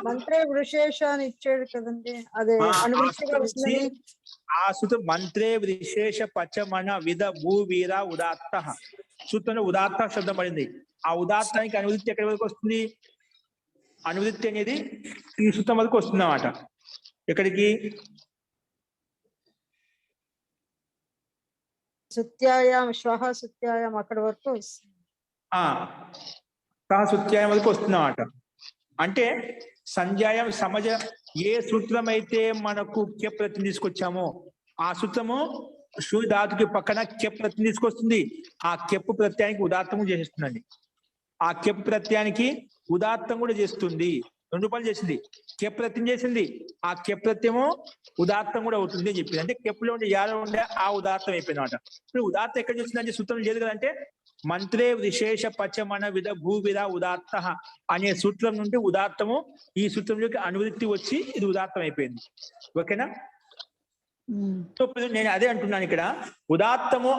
మంత్రే విశేష అని ఇచ్చాడు కదండి, అదే ఆ సూత్రం మంత్రే విశేష పచమన విధ భూవీర ఉదాత్త సూత్రంలో ఉదాత్త శబ్దం పడింది. ఆ ఉదాత్తానికి అనువృత్తి ఎక్కడి వరకు వస్తుంది? అనువృత్తి అనేది ఈ సూత్రం వరకు వస్తుంది అన్నమాట. ఎక్కడికి? సుత్యాయం శ్వహ సుత్యాయం అక్కడ వరకు వస్తుంది. సుత్యాయం వరకు వస్తుంది అన్నమాట. అంటే సంధ్యాయం సమజ ఏ సూత్రం అయితే మనకు కె ప్రత్యయం తీసుకొచ్చామో ఆ సూత్రము షూ ధాతుకి పక్కన కె ప్రత్యయం తీసుకొస్తుంది. ఆ కెప్పు ప్రత్యయానికి ఉదాత్తము చేసేస్తుందండి. ఆ కెప్పు ప్రత్యయానికి ఉదాత్తం కూడా చేస్తుంది. రెండు పనులు చేసింది. కె ప్రత్యయం చేసింది, ఆ కె ప్రత్యయము ఉదాత్తం కూడా అవుతుంది అని చెప్పింది. అంటే కెప్పులో ఉండే యాలో ఉండే ఆ ఉదాత్తం అయిపోయింది అనమాట. ఇప్పుడు ఉదాత్తం ఎక్కడ చూసిందంటే సూత్రం లేదు కదంటే మంత్రే విశేష పచమన విధ భూవిధ ఉదాత్త అనే సూత్రం నుండి ఉదాత్తము ఈ సూత్రంలోకి అనువృత్తి వచ్చి ఇది ఉదాత్తం అయిపోయింది. ఓకేనా? సో నేను అదే అంటున్నాను ఇక్కడ ఉదాత్తము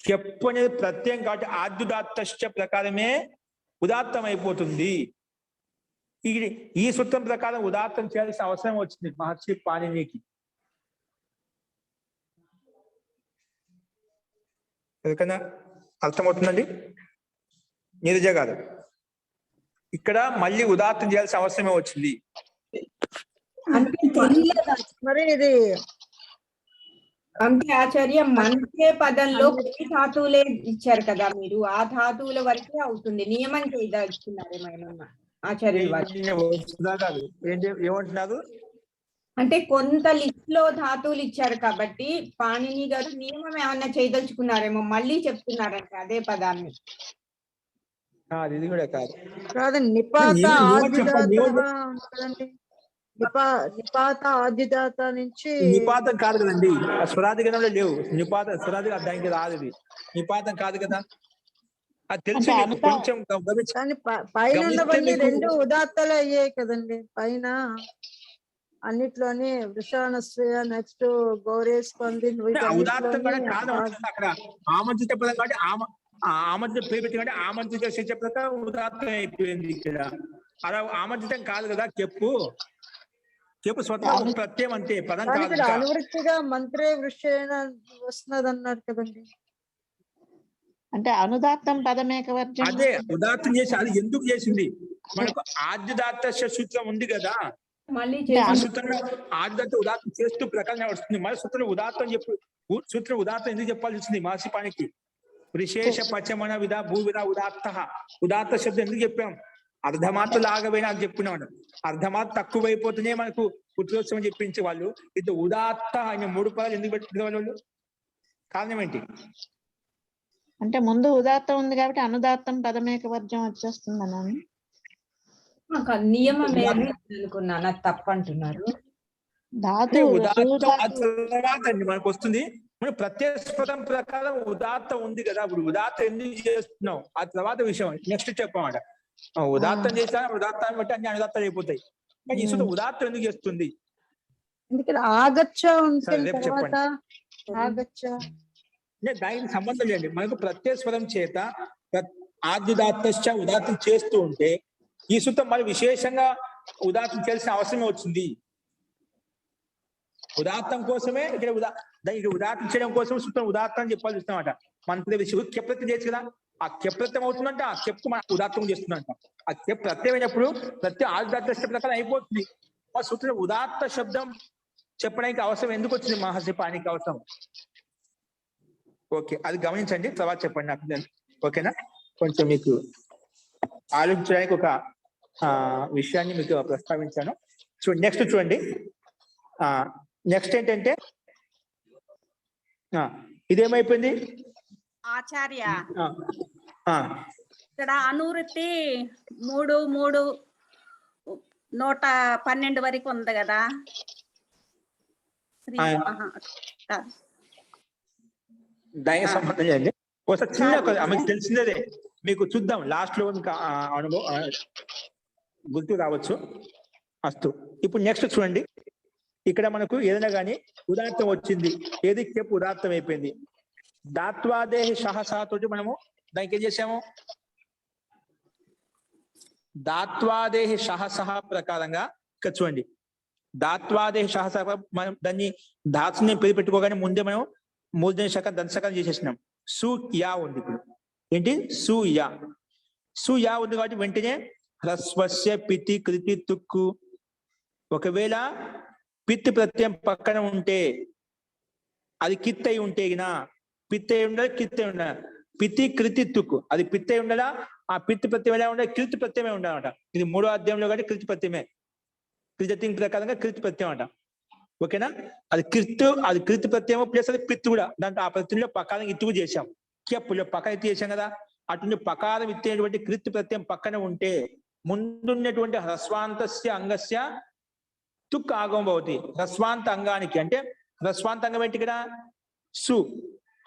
కెప్పు అనేది ప్రత్యయం కాబట్టి ఆద్యుదాత్త ప్రకారమే ఉదాత్తం అయిపోతుంది. ఈ సూత్రం ప్రకారం ఉదాత్తం చేయాల్సిన అవసరం వచ్చింది మహర్షి పాణినికి. ఎందుకన్నా అర్థమవుతుందండి? నీరజ గారు, ఇక్కడ మళ్ళీ ఉదాత్తం చేయాల్సిన అవసరమే వచ్చింది. మరి ఇది అంటే ఆచార్య మంత్రే పదంలో కొన్ని ధాతువులే ఇచ్చారు కదా మీరు, ఆ ధాతువుల వరకే అవుతుంది. నియమం చేయదలుచుకున్నారేమైనా ఆచార్యులు వారు? ఏమంటున్నారు అంటే కొంత లిస్ట్ లో ధాతువులు ఇచ్చారు కాబట్టి పాణిని గారు నియమం ఏమన్నా చేయదలుచుకున్నారేమో, మళ్ళీ చెప్తున్నారంట అదే పదాన్ని. ఇది కూడా కాదు కాదండి, నిపాత ఆదిదాత నుంచి నిపాతం కాదు కదండి, స్వరాధిగణంలో లేవు. నిపాతం స్వరాధి దానికి రాదు. ఇది నిపాతం కాదు కదా, అది తెలుసు మీకు. కొంచెం పైన ఉన్నవన్నీ రెండు ఉదాత్తాలు అయ్యాయి కదండి. పైన అన్నిట్లోని వృషాణశ్రయ, నెక్స్ట్ గౌరేస్పంది ఉదాత్తం కూడా కాదు అక్కడ. ఆమంత్రిత పదం కాబట్టి ఆమంత్రిత పేరు పెట్టి కాబట్టి ఆమంత్రిత శిక్ష ప్రకారం ఉదాత్తం అయిపోయింది. ఇక్కడ అలా ఆమంత్రితం కాదు కదా. కెప్పు స్వతహా ప్రత్యయం అంతే, పదం కాదు. అనువృత్తిగా మంత్రే వృషేణ వస్తున్నది అన్నారు కదండి. అంటే అనుదాత్తం పదమేకవర్జం. అదే ఉదాత్తం చేసి అది ఎందుకు చేసింది? మనకు ఆద్యుదాత్త సూత్రం ఉంది కదా, మళ్ళీ ఆ సూత్రంలో ఆద్యుదాత్త ఉదాత్తం చేస్తూ ప్రకారం వస్తుంది. మళ్ళీ సూత్రం ఉదాత్తం సూత్రం ఉదాత్తం ఎందుకు చెప్పాల్సి వచ్చింది మహర్షి పాణికి? విశేష పచమన విధ భూవిధ ఉదాత్త ఉదాత్త శబ్దం ఎందుకు చెప్పాం? అర్ధమాత్ర లాగపోయినా అని చెప్పుకున్నాడు. అర్ధమాత్ర తక్కువైపోతేనే మనకు పుత్రోత్సవం చెప్పించే వాళ్ళు. ఇది ఉదాత్త ఆయన 3 పదాలు ఎందుకు పెట్టుకునే వాళ్ళు? కారణం ఏంటి? అంటే ముందు ఉదాత్తం ఉంది కాబట్టి అనుదాత్తం పదమేకవర్జం వచ్చేస్తుందనండి. నియమమే అని అనుకున్నా, నాకు తప్పు అంటున్నారు. ధాతు ఉదాత్తం ఆ ధాతు తర్వాత అండి మనకు వస్తుంది. మన ప్రత్యస్పదం ప్రకారం ఉదాత్తం ఉంది కదా, ఇప్పుడు ఉదాత్తం ఎందుకు చేస్తున్నాం ఆ తర్వాత విషయం నెక్స్ట్ చెప్పమాట. ఉదాత్తం చేసా ఉదాత్తాన్ని బట్టి అన్ని అనుదాత్తాలు అయిపోతాయి. కానీ ఈ సుత ఉదాత్తం ఎందుకు చేస్తుంది? ఎందుకంటే ఆగచ్చ ఉంటే సరే, రేపు తర్వాత ఆగచ్చ దానికి సంబంధం లేండి. మనకు ప్రత్యస్పదం చేత ఆద్యుదాత్త ఉదాత్తం చేస్తూ ఉంటే ఈ సుతం మరి విశేషంగా ఉదాత్తం చేయాల్సిన అవసరమే వచ్చింది. ఉదాత్తం కోసమే ఇక్కడ దానికి ఉదాత్తం చేయడం కోసం సుతం ఉదాత్తం అని చెప్పాల్సి వస్తుందన్నమాట. మన విషయం కెప్రత్యం చేయొచ్చు కదా, ఆ కెప్రత్యం అవుతుందంటే ఆ కెప్కు మన ఉదాత్తం చేస్తుందంట. ఆ కెప్ ప్రత్యమైనప్పుడు ప్రత్యేక ఆద్యుదాత్త ప్రకారం అయిపోతుంది. ఆ సూత్రం ఉదాత్త శబ్దం చెప్పడానికి అవసరం ఎందుకు వచ్చింది మహర్షి పాణికి అవసరం? ఓకే, అది గమనించండి, తర్వాత చెప్పండి నాకు. ఓకేనా, కొంచెం మీకు ఆలోచించడానికి ఒక విషయాన్ని మీకు ప్రస్తావించాను. నెక్స్ట్ చూడండి. నెక్స్ట్ ఏంటంటే ఇదేమైపోయింది ఆచార్య, ఇక్కడ అనువృత్తి 3:3:112 వరకు ఉంది కదా. దానికి సంబంధం చేయండి. ఒకసారి చిన్న మీకు తెలిసిందే, మీకు చూద్దాం లాస్ట్ లో మీకు అనుభవం గుర్తు రావచ్చు. అస్తు, ఇప్పుడు నెక్స్ట్ చూడండి. ఇక్కడ మనకు ఏదైనా కానీ ఉదాత్తం వచ్చింది, ఏది చెప్పు ఉదాత్తం అయిపోయింది. దాత్వాదేహ సహసాతోటి మనము దానికి ఏం చేసాము, దాత్వాదేహ సహసహ ప్రకారంగా ఇక్కడ చూడండి. దాత్వాదేహ సహసహ మనం దాన్ని ధాతుని పేరు పెట్టుకోగానే ముందే మనం మూర్ధన్య శాఖ దంశకం చేసేసినాం. సు యా ఉంది. ఇప్పుడు ఏంటి సు యా, సు యా ఉంది కాబట్టి వెంటనే హ్రస్వస్య పితి కృతి తుక్కు. ఒకవేళ పిత్ ప్రత్యయం పక్కన ఉంటే అది కిత్ అయి ఉంటే గినా పిత్ అయి ఉండాలి, కిత్ అయి ఉండాలి. పితి కృతి తుక్కు అది పిత్ అయి ఉండాలా, ఆ పిత్ ప్రత్యయం ఎలా ఉండాలి, కృతి ప్రత్యయమే ఉండాలన్నమాట. ఇది 3వ అధ్యాయంలో కాబట్టి కృతి ప్రత్యయమే, కృతి ప్రకారంగా కృతి ప్రత్యయం అంట. ఓకేనా, అది కృతి ప్రత్యయం ప్లస్ అది పిత్ కూడా. దాంట్లో ఆ ప్రత్యయంలో పకారం ఇత్తు చేసాం, కెప్పులో పక్క ఇత్తు చేసాం కదా. అటువంటి పకారం ఇత్తేటువంటి కృతి ప్రత్యయం పక్కన ఉంటే ముందున్నటువంటి హ్రస్వాంతస్య అంగస్య తుక్ ఆగం భవతి. హ్రస్వాంత అంగానికి అంటే హ్రస్వాంత అంగం ఏంటి ఇక్కడ సు,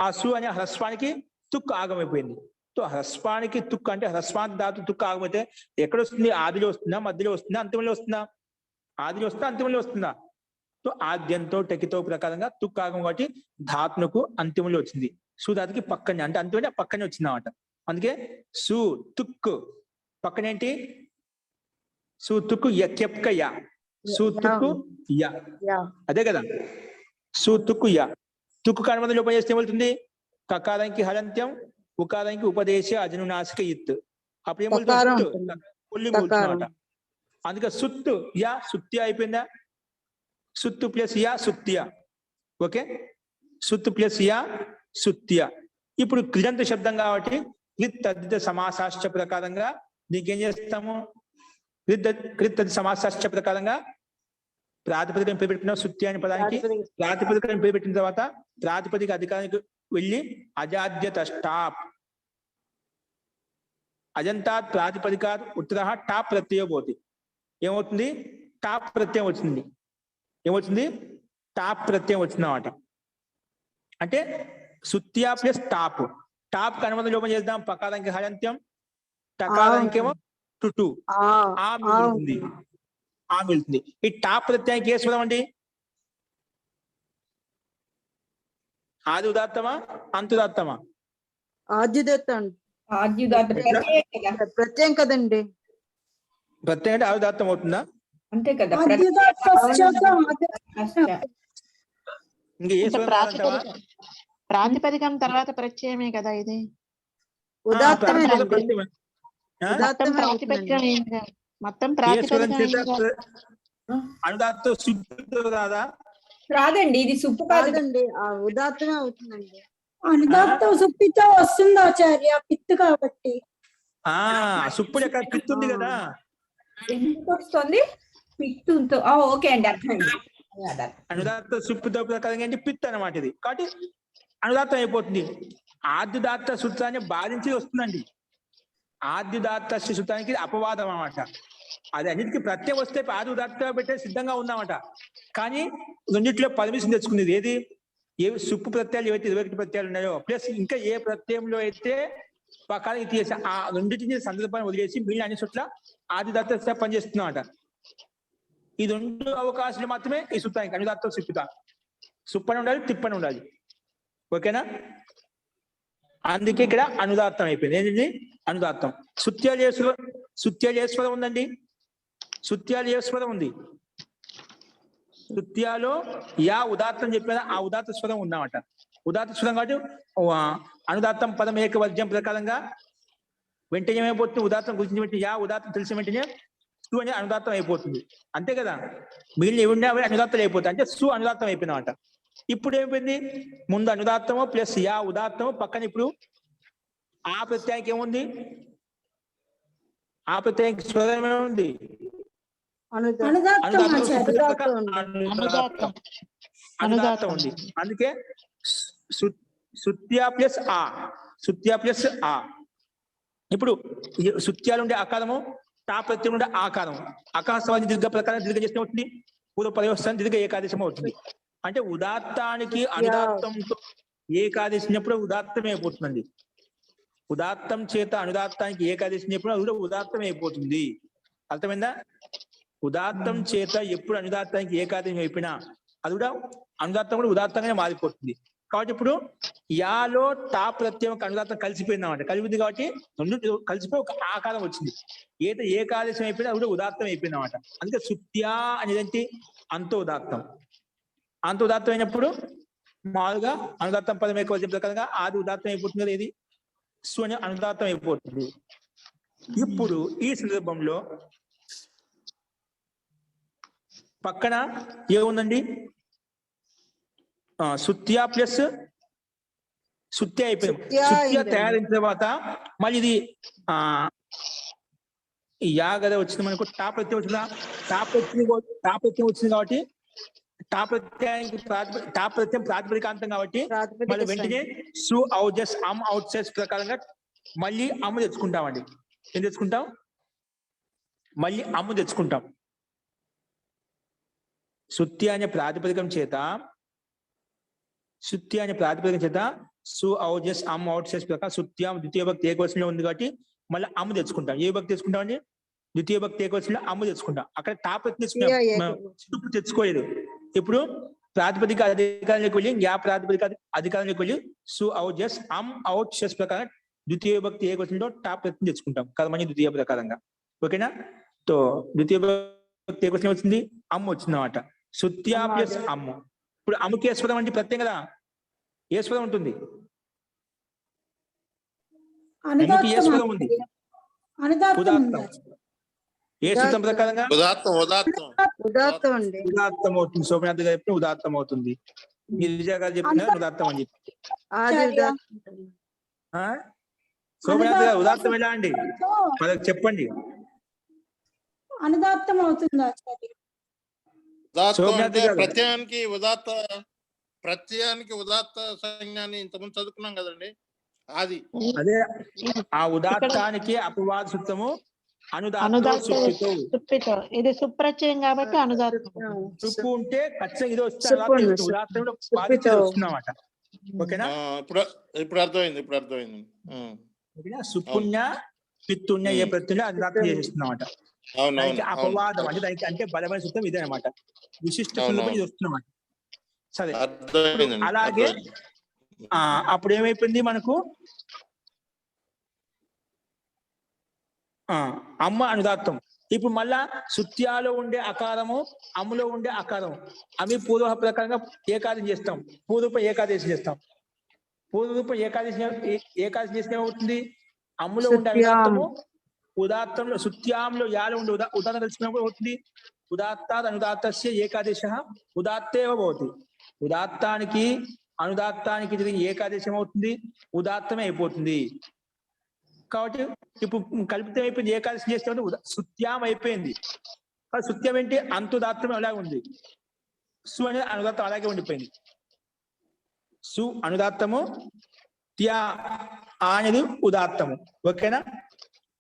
ఆ సు అనే హ్రస్వానికి తుక్ ఆగమైపోయింది. సో హ్రస్వానికి తుక్ అంటే హ్రస్వాంత ధాతు తుక్ ఆగమైతే ఎక్కడ వస్తుంది? ఆదిలో వస్తుందా, మధ్యలో వస్తుందా, అంతిమంలో వస్తుందా? ఆదిలో వస్తుందా, అంతిమంలో వస్తుందా? సో ఆద్యంతో టెకితో ప్రకారంగా తుక్ ఆగం కాబట్టి ధాతునకు అంతిమంలో వచ్చింది. సు ధాతుకి పక్కనే అంటే అంతిమంటే పక్కనే వచ్చింది అన్నమాట. అందుకే సు తుక్ పక్కనేంటి సు తుక్కు యక్యప్క యా, సు తుక్కు యా, అదే కదా సు తుక్కు యా. తుక్కు కర్మద లోపం చేస్తే ఏమవుతుంది? కకారానికి హలంత్యం, ఉకారానికి ఉపదేశ అజనునాసిక ఇత్. అప్పుడు ఏమవుతుంది? అన్నమాట. అందుకే సుత్తు యా సుత్య అయిపోయిందా? సుత్తు ప్లస్ యా సుత్య. ఓకే, సుత్తు ప్లస్ యా సుత్య. ఇప్పుడు కృదంత శబ్దం కాబట్టి కృత్ తద్దిత సమాసాశ్చ ప్రకారంగా నీకేం చేస్తాము? కృత్ తద్దిత సమాసాశ్చ ప్రకారంగా ప్రాతిపదికను పేరుపెట్టిన సుత్య అనే పదానికి ప్రాతిపదికను పేరుపెట్టిన తర్వాత ప్రాతిపదిక అధికారానికి వెళ్ళి అజాద్యత స్టాప్ అజంతాత్ ప్రాతిపదికాత్ ఉత్తర టాప్ ప్రత్యయం పోతుంది. ఏమవుతుంది? టాప్ ప్రత్యయం వచ్చింది. ఏమవుతుంది? టాప్ ప్రత్యయం వచ్చింది అన్నమాట. అంటే సుత్య ప్లస్ టాప్. టాప్ కనుమద లోపం చేద్దాం. పకారానికి హలంత్యం, టకారానికి ఏమో టుటు ఆ మిగులుతుంది, ఆ మిగులుతుంది. ఈ టాప్ ప్రత్యయానికి ఏ స్వరం అండి? ఆది ఉదాత్తమా, అంతుదాత్తమా? ఆద్యుదత్తం, ప్రత్యయం కదండి. ప్రత్యయం అంటే ఆదిదాత్తం అవుతుందా? అంతే కదా. ఇంకా ఏ స్వరం? ప్రాతిపదికం తర్వాత ప్రత్యయమే కదా ఇది. ఉదాత్తమే మొత్తం ప్రాతిపదికం మొత్తం అనుదాత్తం సుత్తు రాదా? రాదండి, ఇది సుప్పు కాదండి, ఉదాత్తమే అవుతుందండి. అనుదాత్తం సుప్పితో వస్తుంది ఆచార్య, పిత్తు కాబట్టి. సుప్పుడు ఎక్కడ పిత్తు ఉంది కదా. ఎందుకు వస్తుంది? పిత్తుతో. ఓకే అండి, అర్థమైంది. అనుదాత్త సుప్పుతో ప్రకారంగా ఏంటి పిత్ అన్నమాట ఇది. కాబట్టి అనుదాత్తం అయిపోతుంది. ఆద్యుదాత్త సూత్రాన్ని బాధించి వస్తుందండి. ఆద్యుదాత్త సూత్రానికి అపవాదం అన్నమాట. అది అన్నిటికీ ప్రత్యయం వస్తే ఆద్యుదాత్త పెట్టే సిద్ధంగా ఉందామట. కానీ రెండిట్లో పర్మిషన్ తెచ్చుకునేది ఏది? ఏ సుప్పు ప్రత్యయాలు ఏవైతే 21 ప్రత్యయాలు ఉన్నాయో ప్లస్ ఇంకా ఏ ప్రత్యయంలో అయితే పక్కన తీసి ఆ రెండింటిని సందర్భాన్ని వదిలేసి మిగిలిన అన్ని చోట్ల ఆదిదత్త పనిచేస్తున్నామట. ఈ 2 అవకాశాలు మాత్రమే ఈ సూత్రానికి అనుదాత్తం సుప్పిత. సుప్పని ఉండాలి, తిప్పని ఉండాలి. ఓకేనా? అందుకే ఇక్కడ అనుదాత్తం అయిపోయింది. ఏంటండి? అనుదాత్తం. సుత్యాలేశ్వరం ఉందండి. సుత్యాలేశ్వరం ఉంది. సుత్యాలో యా ఉదాత్తం చెప్పిన ఆ ఉదాత్త స్వరం ఉన్నామట. ఉదాత్త స్వరం కాబట్టి అనుదాత్తం పదం ఏకవర్జ్యం ప్రకారంగా వెంటనే ఏమైపోతుంది? ఉదాత్తం గురించి వెంటనే యా ఉదాత్తం తెలిసిన వెంటనే సు అని అనుదాత్తం అయిపోతుంది. అంతే కదా? మిగిలిన ఏముండే అనుదాత్తాలు అయిపోతాయి. అంటే సు అనుదాత్తం అయిపోయిందన్నమాట. ఇప్పుడు ఏమైపోయింది? ముందు అనుదాత్తము ప్లస్ యా ఉదాత్తము పక్కన ఇప్పుడు ఆ ప్రత్యయానికి ఏముంది? ఆ ప్రత్యయానికి స్వరం ఏముంది? అనుదాత్తం ఆచార్య. అనుదాత్తం ఉంది. అందుకే సుత్యా ప్లస్ ఆ, సుత్యా ప్లస్ ఆ. ఇప్పుడు సుత్యాలు ఉండే ఆకారము, టా ప్రత్యయం ఉండే ఆకారం, ఆకాశవాది దీర్ఘ ప్రకారం దీర్ఘ చేసిన అవుతుంది. పూర్వ పర్యవస్థానం దీర్ఘ ఏకాదేశం అవుతుంది. అంటే ఉదాత్తానికి అనుదాత్తంతో ఏకాదేశినప్పుడు ఉదాత్తం అయిపోతుందండి. ఉదాత్తం చేత అనుదాత్తానికి ఏకాదేశినప్పుడు అది కూడా ఉదాత్తం అయిపోతుంది. అర్థమైందా? ఉదాత్తం చేత ఎప్పుడు అనుదాత్తానికి ఏకాదేశం అయిపోయినా అది కూడా అనుదాత్తం కూడా ఉదాత్తంగానే మారిపోతుంది. కాబట్టి ఇప్పుడు యాలో టా ప్రత్యయం అనుదాత్తం కలిసిపోయింది అన్నమాట. కలిపింది కాబట్టి రెండు కలిసిపోయి ఒక ఆకారం వచ్చింది. ఏకాదేశం అయిపోయినా అది కూడా ఉదాత్తం అయిపోయింది అన్నమాట. అందుకే సుత్యా అనేది అంత ఉదాత్తం. అంత ఉదాత్తం అయినప్పుడు మామూలుగా అనుదాత్తం పదం ఏకవచనం ప్రకారంగా ఆది ఉదాత్తం అయిపోతుంది కదా, ఇది సు అని అనుదాత్తం అయిపోతుంది. ఇప్పుడు ఈ సందర్భంలో పక్కన ఏముందండి? సుత్యా ప్లస్ సుత్య అయిపోయింది. సుత్య తయారైన తర్వాత మళ్ళీ ఇది యా గద వచ్చింది మనకు. టా ప్రత్యయం వచ్చిందా? టా ప్రత్యయం వచ్చింది కాబట్టి టా ప్రత్యయం ప్రాతిపదికాంతం కాబట్టి మళ్ళీ వెంటనే సు ఔజస్ అమ్ ఔట్సెస్ ప్రకారంగా మళ్ళీ అమ్ము తెచ్చుకుంటామండి. ఏం తెచ్చుకుంటాం? మళ్ళీ అమ్ము తెచ్చుకుంటాం. సుత్య అనే ప్రాతిపదికం చేత సు ఔజస్ అమ్ ఔట్సెస్ ప్రకారం సుత్య ద్వితీయ భక్తి ఏకవచనంలో ఉంది కాబట్టి మళ్ళీ అమ్ము తెచ్చుకుంటాం. ఏ భక్తి తెచ్చుకుంటామండి? ద్వితీయ భక్తి ఏకవచనంలో అమ్ము తెచ్చుకుంటాం. అక్కడ టాప్ తెచ్చుకోలేదు. ఇప్పుడు ప్రాతిపదిక అధికారంలోకి వెళ్ళి యా ప్రాతిపదిక అధికారంలోకి వెళ్ళి సు ఔజస్ అమ్ ఔట్సెస్ ప్రకారం ద్వితీయ భక్తి ఏకవచనంలో టాప్ తెచ్చుకుంటాం కర్మని ద్వితీయ ప్రకారంగా. ఓకేనా? తో ద్వితీయ భక్తి ఏకవచనం వచ్చింది, అమ్ము వచ్చింది అన్నమాట. సుత్యా ప్లస్ అమ్ము. ఇప్పుడు అమ్ముకి ఏ స్వరం అంటే ప్రత్యయం కదా, ఏ స్వరం ఉంటుంది? ఏ స్వరం ఉంది? ఉదాత్తం. ఏ సూత్రం ప్రకారంగా? ఉదాత్తం అండి. ఉదాత్తం అవుతుంది. సోమనాథ్ గారు చెప్పిన ఉదాత్తం అవుతుంది. గిరిజా గారు చెప్పిన ఉదాత్తం అని చెప్పి. సోమనాథ్ గారు ఉదాత్తం ఎలా అండి? మనకు చెప్పండి. అనుదాత్తం అవుతుంది ఆచార్య. ప్రత్యయానికి ఉదాత్త సంజ్ఞాన్ని ఇంతకుముందు చదువుకున్నాం కదండి. అది అదే ఆ ఉదాత్తానికి అపవాద సూత్రము ఇది సుప్రత్యయం కాబట్టి అనుదాత్తం. సుప్పు ఉంటే ఖచ్చితంగా ఇది వస్తుంది అన్నమాట. ఓకేనా? ఇప్పుడు అర్థమైంది. సుపుణ్య పిత్తుణ్య ఏ ప్రత్యుణ్య అనుదాత్తం చేసేస్తున్నమాట. దానికి అపవాదం అంటే దానికి అంటే బలమైన సూత్రం ఇదే అనమాట. విశిష్ట సందర్భం ఇది వస్తున్నమాట. సరే, అలాగే అప్పుడు ఏమైపోయింది మనకు? అమ్మ అనుదాత్తం. ఇప్పుడు మళ్ళా సుత్యాలో ఉండే అకారము, అమ్ములో ఉండే అకారం అవి పూర్వ ప్రకారంగా ఏకాదశి చేస్తాం. పూర్వరూపం ఏకాదశి చేస్తాం. పూర్వరూపం ఏకాదశి చేస్తే ఏమవుతుంది? అమ్ములో ఉండే అనుదాత్తము ఉదాత్తంలో సుత్యాంలో యాలో ఉండే ఉదాత్తం తెలిసినప్పుడు అవుతుంది. ఉదాత్తాద్ అనుదాత్తస్య ఏకాదశ ఉదాత్తేవ భవతి. ఉదాత్తానికి అనుదాత్తానికి జరిగి ఏకాదశం అవుతుంది, ఉదాత్తమే అయిపోతుంది. కాబట్టి ఇప్పుడు కల్పితం అయిపోయింది. ఏకాదశి చేస్తే సుత్యాం అయిపోయింది. సుత్యం ఏంటి? అంతుదాత్తం అలాగే ఉంది. సు అనేది అనుదాత్తం అలాగే ఉండిపోయింది. సు అనుదాత్తము, త్యా ఆ అనేది ఉదాత్తము. ఓకేనా?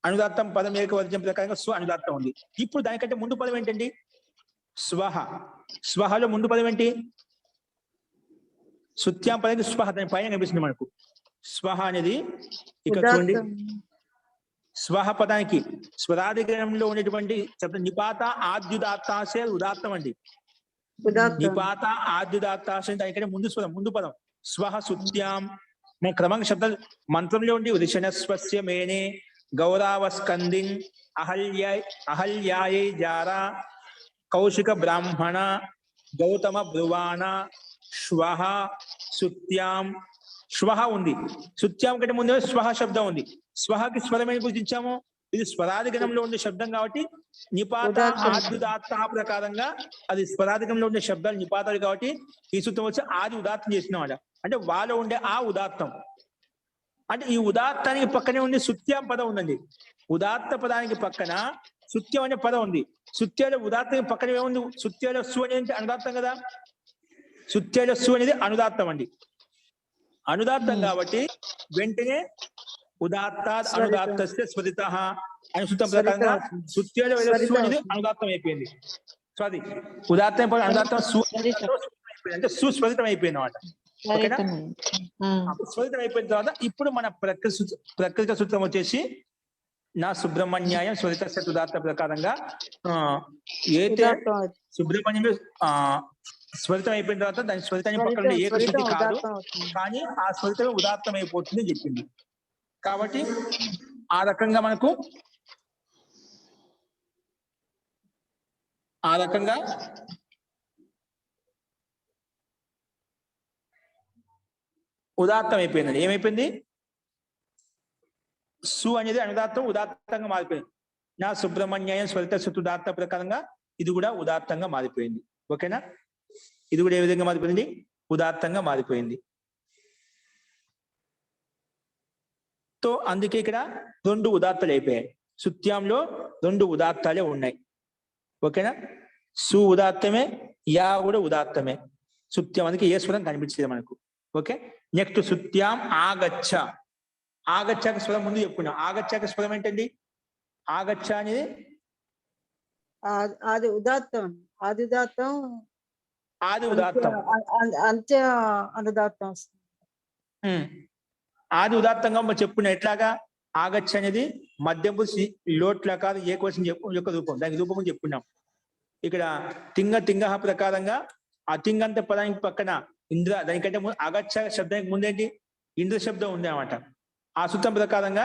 అనుదాత్తం పదం ఏకవచనం ప్రకారంగా స్వ అనుదాత్తం ఉంది. ఇప్పుడు దానికంటే ముందు పదం ఏంటండి? స్వహ. స్వహలో ముందు పదం ఏంటి? సుత్యాం పదానికి స్వహ, దాని పైన కనిపిస్తుంది మనకు. స్వహ అనేది ఇక్కడ చూడండి. ఉదాత్తం. స్వహ పదానికి స్వరాధికరణంలో ఉండేటువంటి శబ్దం నిపాత ఆద్యుదాత్తాశే ఉదాత్తం అండి. ఉదాత్తం. నిపాత ఆద్యుదాత్తాశే దానికంటే ముందు స్వరం, ముందు పదం స్వహ సుత్యాం. మన క్రమంగా శబ్దాలు మంత్రంలో ఉండి ఋషణస్వస్య మేనే గౌరవస్కందిన్ అహల్యాయై జారా కౌశిక బ్రాహ్మణ గౌతమ బ్రువాణ శ్వహ సుత్యాం. శ్వహ ఉంది. సుత్యాం కంటే ముందే స్వహ శబ్దం ఉంది. స్వహకి స్వరమేని గుర్తించాము. ఇది స్వరాధిగణంలో ఉండే శబ్దం కాబట్టి నిపాత ఉదాత్తం. ఆద్యుదాత్త ప్రకారంగా అది స్వరాధిగంలో ఉండే శబ్దాలు నిపాతాలు కాబట్టి ఈ సూత్రం వచ్చి ఆది ఉదాత్తం చేసినమాట. అంటే వాళ్ళ ఉండే ఆ ఉదాత్తం. అంటే ఈ ఉదాత్తానికి పక్కనే ఉండి సుత్యాం పదం ఉందండి. ఉదాత్త పదానికి పక్కన సుత్యం అనే పదం ఉంది. సుత్యాల ఉదాత్తానికి పక్కన ఏముంది? సుత్యాల సు అనేది అనుదాత్తం కదా. సుత్యాల సు అనేది అనుదాత్తం అండి. అనుదాత్తం కాబట్టి వెంటనే ఉదాత్తాత్ అనుదాత్తస్య స్వరితః అనే సూత్రం ప్రకారంగా సుత్యాల సు అనేది అనుదాత్తం అయిపోయింది. సో అది ఉదాత్తం అనుదాత్తం సు అంటే సుస్వరితం అయిపోయింది అన్నమాట. ఓకేనా? స్వరితం అయిపోయిన తర్వాత ఇప్పుడు మన ప్రకృతి సూత్రం వచ్చేసి నా సుబ్రహ్మణ్యాయం స్వరిత ఉదాత్త ప్రకారంగా ఏతే ఉదాత్తం అవుతుంది. సుబ్రహ్మణ్యం స్వరితం అయిపోయిన తర్వాత దాని స్వరితాన్ని పక్కన ఏకశుద్ధి కాదు, ఉదాత్తం అవుతుంది. కానీ ఆ స్వరితం ఉదాత్తం అయిపోతుంది అని చెప్పింది. కాబట్టి ఆ రకంగా మనకు ఉదాత్తం అయిపోయిందండి. ఏమైపోయింది? సు అనేది అనుదాత్తం ఉదాత్తంగా మారిపోయింది. నా సుబ్రహ్మణ్యం స్వరిత ఉదాత్త ప్రకారంగా ఇది కూడా ఉదాత్తంగా మారిపోయింది. ఓకేనా? ఇది కూడా ఏ విధంగా మారిపోయింది? ఉదాత్తంగా మారిపోయింది. తో అందుకే ఇక్కడ రెండు ఉదాత్తాలు అయిపోయాయి. సుత్యంలో రెండు ఉదాత్తాలే ఉన్నాయి. ఓకేనా? సు ఉదాత్తమే, యా కూడా ఉదాత్తమే. సుత్యం అందుకే ఏ స్వరం కనిపించలేదు మనకు. Okay, next సుత్యాం ఆగచ్చ. ఆగచ్చాక స్వరం ముందు చెప్పుకున్నాం. ఆగచ్చాక స్వరం ఏంటండి? ఆగచ్చ అనేది అది ఉదాత్తం. ఆది ఉదాత్తం. ఆది ఉదాత్తం. అంత్య అనుదాత్తం వస్తుంది. ఆది ఉదాత్తంగా మనం చెప్పుకున్నాం. ఎట్లాగా? ఆగచ్చ అనేది మధ్యపు లోట్లకార ఏకవచనం యొక్క రూపం. దానికి రూపం చెప్పుకున్నాం. ఇక్కడ తింగ ప్రకారంగా అతింగంత పదానికి పక్కన ఇంద్ర, దానికంటే ముందు అగచ్చ శబ్దానికి ముందేంటి? ఇంద్ర శబ్దం ఉంది అన్నమాట. ఆ సూత్రం ప్రకారంగా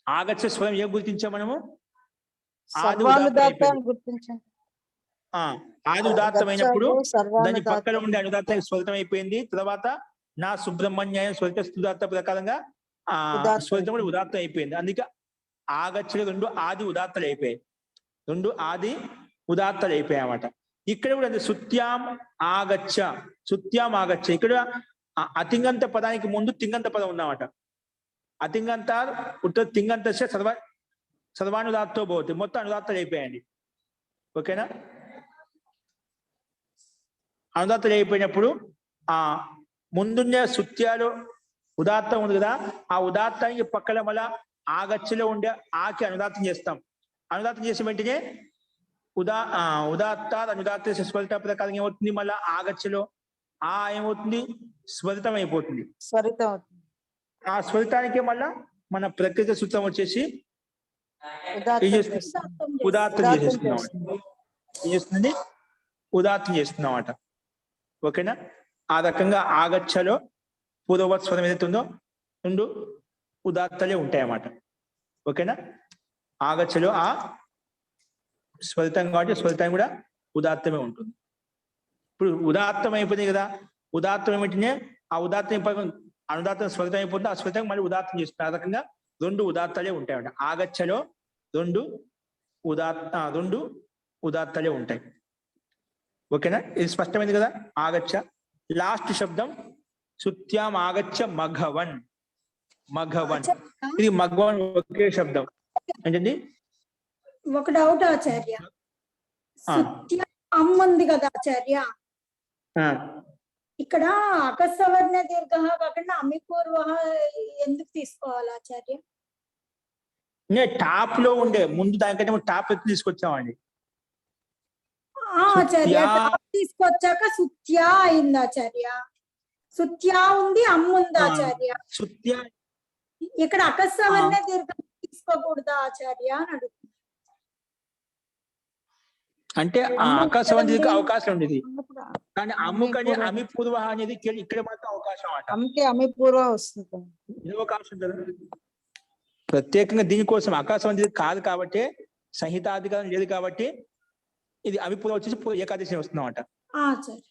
ఆగచ్చ స్వరం ఏం గుర్తించాం మనము? ఆది ఉదాత్తమైనప్పుడు దాని పక్కన ఉండే అనుదాత్త స్వరితం అయిపోయింది. తర్వాత నా సుబ్రహ్మణ్యం స్వరిత ఉదాత్త ప్రకారంగా స్వరితం కూడా ఉదాత్తం అయిపోయింది. అందుకే ఆగచ్చలు రెండు ఆది ఉదాత్తలు అయిపోయాయి. రెండు ఆది ఉదాత్తలు అయిపోయాయి అన్నమాట. ఇక్కడ కూడా సుత్యాం ఆగచ్చ, సుత్యాం ఆగచ్చ. ఇక్కడ అతింగంత పదానికి ముందు తింగంత పదం ఉందన్నమాట. అతింగంత ఉత్తర తింగంత సర్వానుదాత్తో పోతుంది. మొత్తం అనుదాత్తలు అయిపోయాయండి. ఓకేనా? అనుదాత్తలు అయిపోయినప్పుడు ఆ ముందున్న సుత్యాలు ఉదాత్తం ఉంది కదా, ఆ ఉదాత్తానికి పక్కన మళ్ళా ఆగచ్చలో ఉండే ఆకి అనుదాత్తం చేస్తాం. అనుదాత్తం చేసిన వెంటనే ఉదాత్త అనుదాత్త స్వరిత ప్రకారం ఏమవుతుంది? మళ్ళా ఆగచ్చలో ఆ ఏమవుతుంది? స్వరితం అయిపోతుంది. స్వరితం అవుతుంది. ఆ స్వరితానికి మళ్ళా మన ప్రకృతి సూత్రం వచ్చేసి ఉదాత్తం చేసేస్తున్నాం. ఏం చేస్తుంది? ఉదాత్తం చేస్తున్నాం. ఓకేనా? ఆ రకంగా ఆగచ్చలో పూర్వవత్ స్వరం ఏదైతే ఉందో రెండు ఉదాత్తలే ఉంటాయి అన్నమాట. ఓకేనా? ఆగచ్చలో ఆ స్వరితం కాబట్టి స్వరితం కూడా ఉదాత్తమే ఉంటుంది. ఇప్పుడు ఉదాత్తం అయిపోయింది కదా. ఉదాత్తం ఏమిటనే ఆ ఉదాత్తం అనుదాత్తం స్వరితం అయిపోతుంది. ఆ స్వరితం మళ్ళీ ఉదాత్తం చేస్తుంది. ఆ రకంగా రెండు ఉదాత్తాలే ఉంటాయి. ఆగచ్చలో రెండు ఉదాత్తాలే ఉంటాయి. ఓకేనా? ఇది స్పష్టమైంది కదా. ఆగచ్చ. లాస్ట్ శబ్దం సుత్యాం ఆగచ్చ మఘవన్. మఘవన్, ఇది మఘవన్ ఒకే శబ్దం. ఏంటండి? ఒక డౌట్ ఆచార్య, సుత్యం అమ్మ ఉంది కదా ఆచార్య, ఇక్కడ అకస్సవర్ణ దీర్ఘ కాకుండా అమిపూర్వ ఎందుకు తీసుకోవాలి ఆచార్య? టాప్ లో ఉండే ముందు దానికంటే టాప్ ఎత్తి తీసుకొచ్చామండి. ఆచార్య సుత్యా. టాప్ తీసుకొచ్చాక సుత్యా అయింది ఆచార్య. సుత్యా ఉంది, అమ్ముంది ఆచార్య. సుత్యా ఇక్కడ అకస్సవర్ణ దీర్ఘం తీసుకోకూడదా ఆచార్య అని అడుగుతుంది. అంటే ఆ ఆకాశవాణి అవకాశం ఉండేది, అన్నప్పుడు కానీ అమ్ముకని అమిపూర్వ అనేది ఇక్కడ మాత్రం అవకాశం అంట. అమ్మకి అమిపూర్వ వస్తుంది. ఇది అవకాశం కదా. ప్రత్యేకంగా దీనికోసం ఆకాశవాణి కాదు కాబట్టి, సంహితాధికారం లేదు కాబట్టి ఇది అమిపూర్వ వచ్చేసి ఏకాదశి వస్తుందన్నమాట. ఆచార్య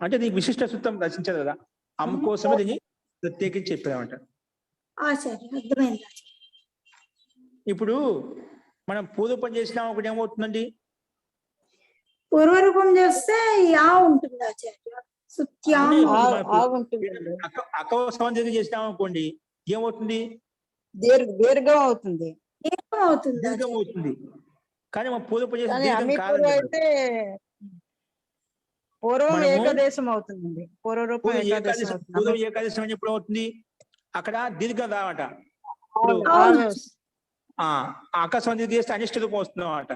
అంటే దీనికి విశిష్ట సూత్రం రచించారు కదా, అమ్మ కోసమే దీన్ని ప్రత్యేకించి చెప్పారన్నమాట. ఆచార్య అర్థమైంది. ఇప్పుడు మనం పూర్వపం చేసినా ఒకటి ఏమవుతుందండి, పూర్వరూపం చేస్తే యా ఉంటుంది ఆచార్య. సుత్యా ఉంటుందండి. అకవసవం చేసినాం అనుకోండి ఏమవుతుంది, దీర్ఘం అవుతుంది. దీర్ఘం అవుతుంది దీర్ఘం ఆచార్య. అవుతుంది. కానీ మనం పూర్వపం చేసిన కానీ దీర్ఘం అమిపూర్వ కాదు. అయితే పూర్వం మనము ఏకదేశం అవుతుందండి. పూర్వరూపం పూర్వ ఏకదేశం ఏకాదశి అవుతుంది. పూర్వ ఏకాదశి అని ఎప్పుడు అవుతుంది, అక్కడ దీర్ఘం రావట. అవును, అవును. అవును. ఆకాశవాణి చేస్తే అనిష్ట రూపం వస్తున్నాం అంట,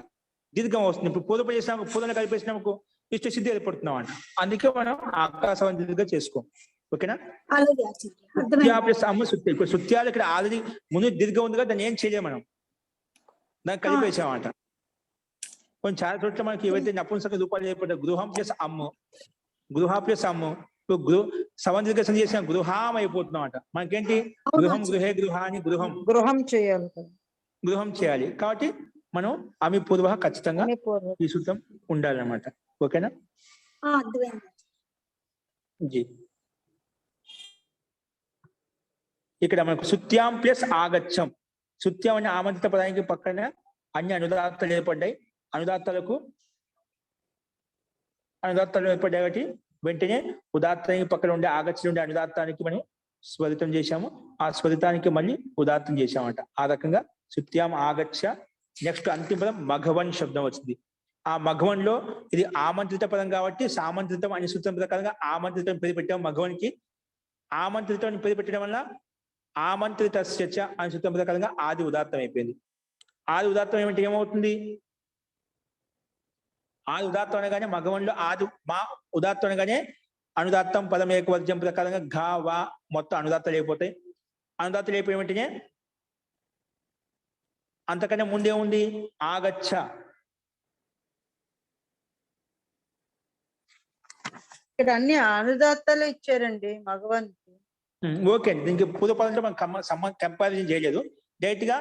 దీర్ఘం వస్తుంది. ఇప్పుడు పూర్వపం చేసినా పూర్వను కలిపేసినాము ఇష్ట సిద్ధి ఏర్పడుతున్నాం అంట. అందుకే మనం ఆకాశవాణి దీర్ఘంగా చేసుకోం. ఓకేనా. అలాగే ఆచార్య సుత్యా అర్థమైంది. ప్లస్ అమ్మ సుత్య. ఇప్పుడు సుత్యాలు ఇక్కడ ఆల్రెడీ ముందు దీర్ఘం ఉంది కదా, దాన్ని ఏం చేయలేము మనం, దాన్ని కలిపేసామంట. కొంచెం చాలా చోట్ల మనకి ఏవైతే నపుంసక రూపాలు ఏర్పడ్డా గృహం ప్లస్ అమ్ము, గృహ ప్లస్ అమ్ము, ఇప్పుడు సమంజసం చేసిన గృహం అయిపోతున్నాం అంట. మనకేంటి గృహం గృహే గృహాన్ని గృహం చేయాలి కదా. గృహం చేయాలి కాబట్టి మనం అమి పూర్వ ఖచ్చితంగా అమిపూర్వ. ఈ సూత్రం ఉండాలన్నమాట. ఓకేనా అర్థమైంది. జీ. ఇక్కడ మనకు సుత్యాం ప్లస్ ఆగచ్చం. సుత్యం అనే ఆమంత్రిత పదానికి పక్కన అన్ని అనుదాత్తలు ఏర్పడ్డాయి. అనుదాత్తలు ఏర్పడ్డాయి కాబట్టి వెంటనే ఉదాత్తానికి పక్కన ఉండే ఆగచ్చం ఉండే అనుదాత్తానికి మనం స్వరితం చేశాము, ఆ స్వరితానికి మళ్ళీ ఉదాత్తం చేశామంట. ఆ రకంగా సుత్యాం ఆగచ్చ. నెక్స్ట్ అంతిమ పదం మఘవన్ శబ్దం వచ్చింది. ఆ మఘవన్ లో ఇది ఆమంత్రిత పదం కాబట్టి సామంత్రితం అనే సూత్రం ప్రకారంగా ఆమంత్రితం పేరు పెట్టాం మఘవన్కి. ఆమంత్రితం అని పేరు పెట్టడం వల్ల ఆమంత్రిత అనే సూత్రం ప్రకారంగా ఆది ఉదాత్తం అయిపోయింది. ఆది ఉదాత్తం ఏమంటే ఏమవుతుంది, ఆది ఉదాత్తం అనగానే మగవన్లో ఆది మా ఉదాత్తం అనగానే అనుదాత్తం పదం ఏకవర్జ్యం ప్రకారంగా ఘా వా మొత్తం అనుదాత్తాలు అయిపోతాయి. అనుదాత్తాలు అయిపోయి వెంటనే అంతకన్నా ముందే ఉంది ఆగచ్చ. ఇక్కడ అన్ని అనుదాత్తాలు ఇచ్చారండి మగవానికి. ఓకే అండి. దీనికి పూర్వపదంలో మనం కంపారిజన్ చేయలేదు, డైరెక్ట్ గా